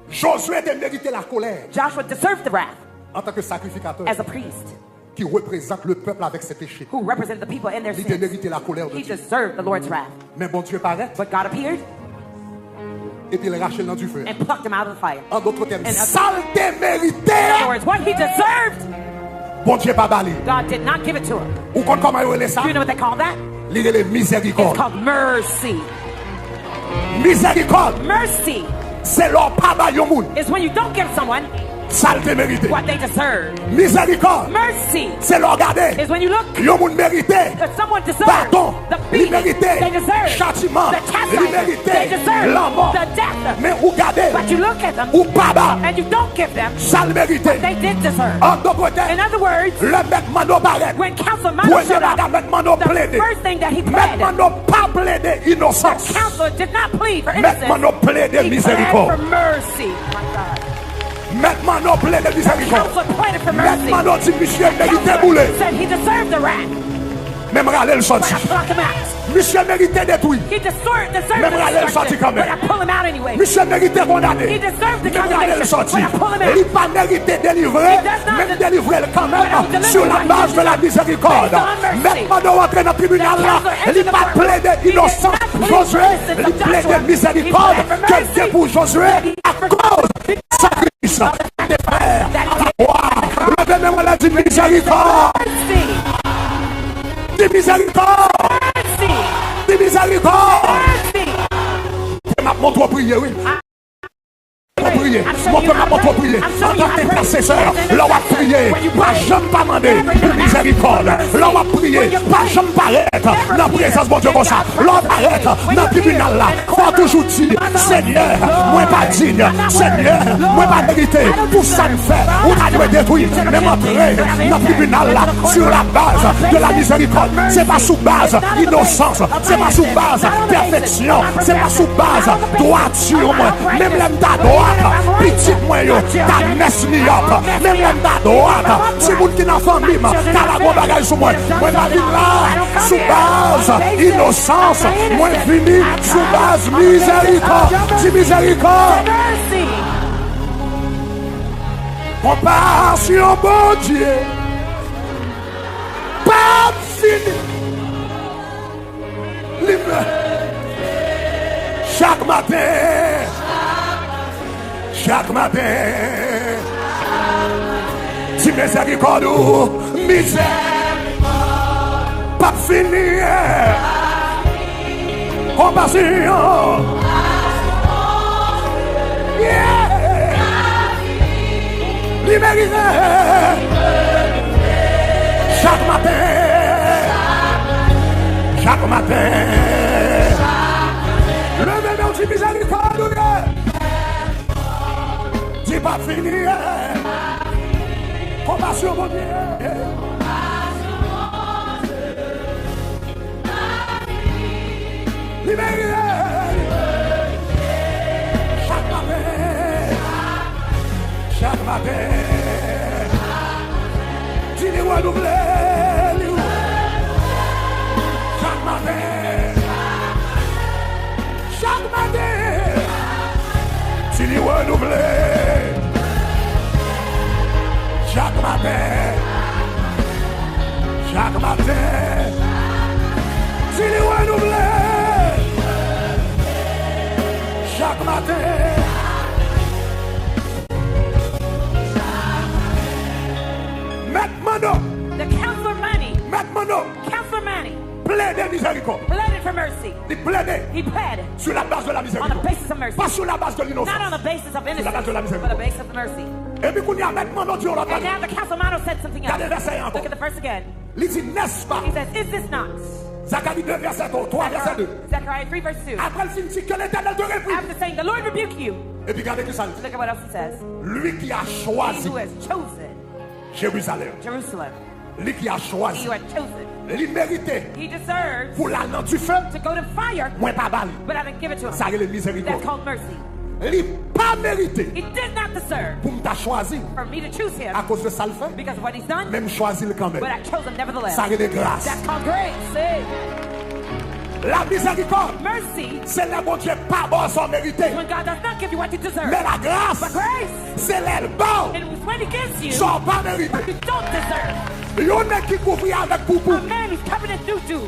Josué t'a mérité la colère Joshua deserved the wrath en tant que sacrificateur as a priest qui représente le peuple avec ses péchés. who represented the people in their Il t'a sins. mérité la colère de He Dieu. deserved the Lord's wrath. Mais bon Dieu paraît But God appeared et puis il rache dans du feu. and plucked him out of the fire. En d'autres termes, And ça t'a In mérité. other words, what he deserved, Bon Dieu pas balé. God did not give it to him. Ou compte comment il relève ça? Do you know what they call that? Il est It's miséricorde. called mercy. Miséricorde, Mercy c'est leur pas ba yon moun. is when you don't give someone Ça le mérité. what they deserve. Miséricorde. Mercy C'est le regarder. is when you look Yo moun mérité. that someone deserves Pardon. the Il beating mérité. they deserve, Châtiment. the Il chastisement they mérité. deserve, La mort. the death. Mais ou garder. But you look at them Ou pas bas. and you don't give them Ça le mérité. what they did deserve. En d'autres côtés. In other words, Le mec mano barret. when Counselor Mano Premier showed up, bagage mec mano the plaidé. first thing that he Mec pled, mano pas plaidé innocence. the counselor did not plead for Mec mano innocence. plaidé He pled miséricorde. for mercy. My God. Mec mano plaidé miséricorde. Counselor pleaded for Mec mercy. mano dit Michel mérité Counselor boulé. said he deserved the wrath. Même râler le But sorti. I pluck him out. Michel mérité détruit. He deserved Même the râler le sorti quand destruction, but même. I pull him out anyway. Michel mérité condamné. He deserved the Même râler le condemnation, sorti. but I pull him out. Il pas mérité délivré. He does not Même délivré quand but I même deliver sur la him. base de la miséricorde. Based on mercy. Même quand on rentre dans le tribunal là, il pas plaidé innocent. Josué, il plaidé miséricorde. Que Dieu pour Josué à cause du sacrifice des frères. Levez-moi la dit miséricorde. Mercy. Dis miséricorde. Mercy. Dis miséricorde. Mercy. Montre prier, oui. Prier. Montre prier. En tant qu'intercesseur, l'on va prier. Pas jamais pas demander miséricorde. L'on va prier. Pas jamais paraître dans la présence de Dieu comme ça. L'on paraître dans le tribunal là. Faut toujours dire, Seigneur, moi pas digne. Seigneur, moi pas mérité. Pour ça me fait. On a dû détruire. Même entrer dans le tribunal là sur la base de la miséricorde. C'est pas sous base innocence. C'est pas sous base perfection. C'est pas sous base droiture. Même l'homme ta droite. Petit moyen, ta nest ni up. Même l'homme ta droite. Si vous qui n'a famille, t'as la gros bagage sur moi. Moi, ma vie là, sous base innocence. Moi, fini sous base miséricorde. Si miséricorde. Mercy. Compassion, bon Dieu. Pas fini. Libre. Chaque matin. Chaque matin, si miséricorde ou misère, pas fini, compassion, libéré, chaque matin, chaque matin, levez-nous si miséricorde ou c'est pas fini. Compassion, mon Dieu. Libéré. Chaque matin. Chaque matin. Dis-lui renouveler. Chaque matin. Chaque matin. Dis-lui renouveler. Chaque matin, chaque matin, s'il est renouvelé, chaque matin, maintenant, The counselor money. maintenant, Counselor money. plaidez miséricorde. Pleaded for mercy. Il plaidait He pled sur la base de la on the miséricorde, basis of mercy. pas sur la base de l'innocence. Not on the basis of la base de la innocence, but miséricorde. the basis of mercy. Et puis qu'on y a maintenant Dieu l'a And parlé. now the council motto said something else. Regardez verset encore. Look at the verse again. Il dit n'est-ce pas? He says, is this not? Zacharie 2 verset 3 verset 2. Zechariah 3 verse 2. Après il dit que l'Éternel te réprit. After saying, the Lord rebuke you. Et puis regardez que ça dit. Look at what else he says. Lui qui a He choisi who has chosen Jérusalem. Jerusalem. Lui qui a He choisi. who has chosen. Il méritait He deserves pour l'allant du feu. to go to fire, Moins pas bali. but I didn't give it to him. Ça c'est le That's miséricorde. called mercy. Il pas mérité He did not deserve pour m'ta choisi for me to choose him à cause de ça le fait. because of what he's done, Même choisi le quand même. but I chose him nevertheless. Ça c'est de grâce. That's called grace. See? La miséricorde, Mercy c'est le bon Dieu pas bon sans mériter. when God does not give you what you deserve. Mais la But grâce, grace, c'est l'aile bon and when he gives you sans pas mériter. what you don't deserve. Il y en a qui couvrir avec poupou. A man is covered in doo-doo.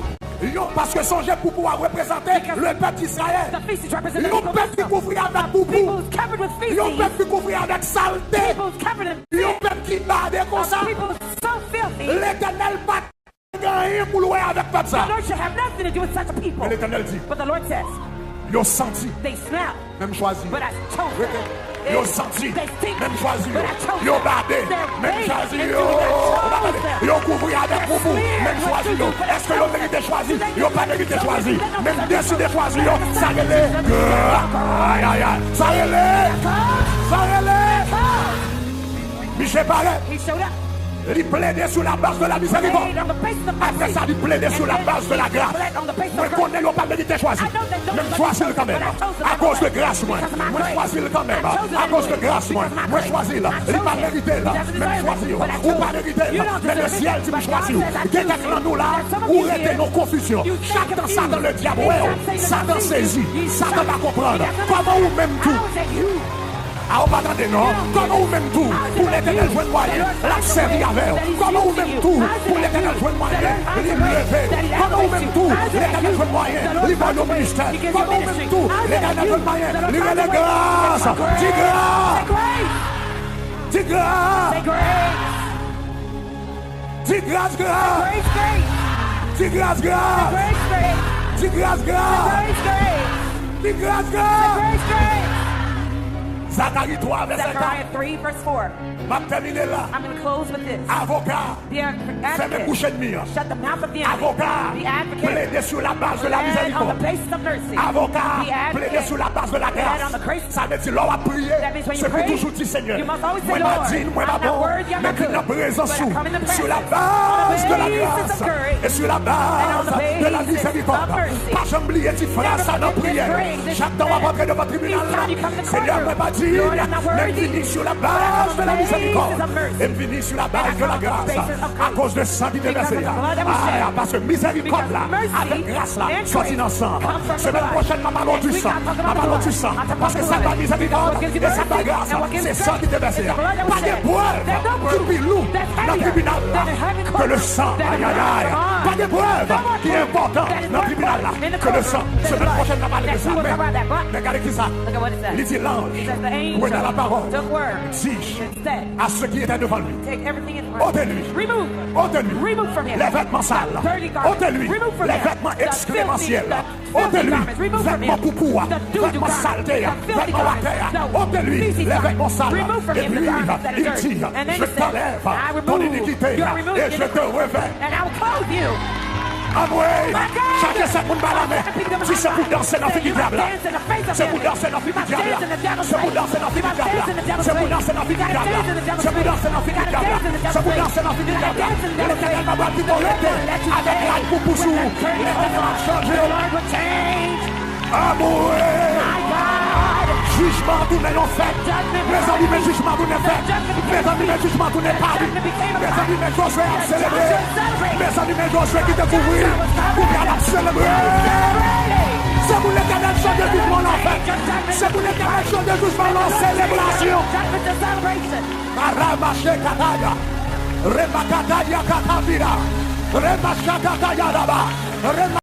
Parce que son jet poupou a représenté le peuple d'Israël. The feces represent Il y the a un people of peuple qui Israel. couvrir avec poupou. People who's covered with Il y a un feces. peuple qui couvrir avec saleté. People who's covered in Il y a un sin. peuple qui bade comme ça. People so filthy. L'Éternel pas gagné pour louer avec peuple The ça. Lord should have nothing to do with such a people. Mais l'Éternel dit, But the Lord says, ils ont senti, they smell, même choisi. but I chose them. Yo senti, même choisi. Yo badé, même choisi. Yo couvri avec vous, même choisi. Est-ce que yo mérite choisi? Yo pas mérite choisi. Même décidé choisi. Ça relève. Aïe aïe aïe. Ça relève. Ça relève. Michel Barret. Il plaidait sur la base de la miséricorde. Après ça, il plaidait sur la base de la grâce. Moi, je connais, il n'a pas mérité choisi. Même choisir quand même. À cause de grâce, moi. Moi, choisir quand même. À cause de grâce, moi. Moi, choisir là. Il n'a pas mérité là. Même choisir. Ou pas mérité là. Mais le ciel, tu me choisis. Quelqu'un dans nous là, où étaient nos confusions. Chacun ça dans le diable. Satan saisit. Satan va comprendre. Comment ou même tout. Ah, on va attendre, non? Comment ou même tout pour l'éternel jouer de moyen, la servir avec. Comment ou même tout pour l'éternel jouer de moyen, l'imlever. Comment ou même tout l'éternel jouer de moyen, l'imlever au ministère. Comment ou même tout l'éternel jouer de moyen, l'imlever les grâces. Dis grâce. Dis grâce. Dis grâce, grâce. Dis grâce, grâce. Dis grâce, grâce. Dis grâce, grâce. Zacharie 3, verset 4. I'm going to close with this. Avocat, fermez bouche ennemi. Shut the mouth of the enemy. Avocat, The advocate. plaidez sur la base de la On the miséricorde. basis of mercy. Avocat, The advocate. plaidez sur la base de la On the grâce. grace. Ça veut dire l'homme a prié. That means when you C'est pour pray, toujours dire Seigneur. you must always say, Moi Lord, m'a dit, moi I'm m'a not bon. worthy, I'm Mais not qu'il n'a good. présence But I come in the sur la presence. base de la On the basis grâce. of courage. Et sur la base de la miséricorde. of mercy. Pas j'oublier cette phrase ça dans la prière. Chaque temps on va rentrer devant le tribunal. Seigneur, moi m'a dit, même fini sur la base de la miséricorde. Et fini sur la base de la grâce. À cause de sang qui te versé. Parce que miséricorde là, avec grâce là, sorti ensemble. Semaine prochaine, ma parole du sang. Ma parole du sang. Parce que ça va miséricorde et ça va grâce. C'est sang qui te versé. Pas d'épreuve qui lourd dans le tribunal là que le sang. Aïe aïe aïe. Pas d'épreuve qui est important dans le tribunal là que le sang. Semaine prochaine, ma parole de ça. Mais regardez qui ça. Il dit l'ange. Oui, dans la parole. Dis à ceux qui étaient devant lui. Ôtez-lui. Ôtez-lui les vêtements sales. Ôtez-lui les vêtements excrémentiels. Ôtez-lui vêtements pour pouvoir. Vêtements saletés. Vêtements à terre. Ôtez-lui les vêtements sales. Et puis il dit, je t'enlève ton iniquité et je te revêts. Amoué, chacun sa monde balamé. Si c'est pour danser dans le du diable, c'est pour danser dans le du diable, c'est pour danser dans le du diable, c'est pour danser dans le du diable, c'est pour danser dans le du diable, c'est pour danser dans le du diable. L'éternel m'a battu pour l'été, avec la pour poussou, l'éternel m'a changé. Amoué. Jugement tout n'est pas fait. Mes amis, mes jugements tout n'est fait. Mes amis, mes jugements tout n'est pas vu. Mes amis, mes choses à célébrer. Mes amis, mes choses qui découvrir. Pour bien la célébrer. C'est pour l'éternel chose de jugement en fait. C'est pour l'éternel chose de jugement en célébration. Ramaché Kataya. Remakataya Katavira. Remakataya Raba.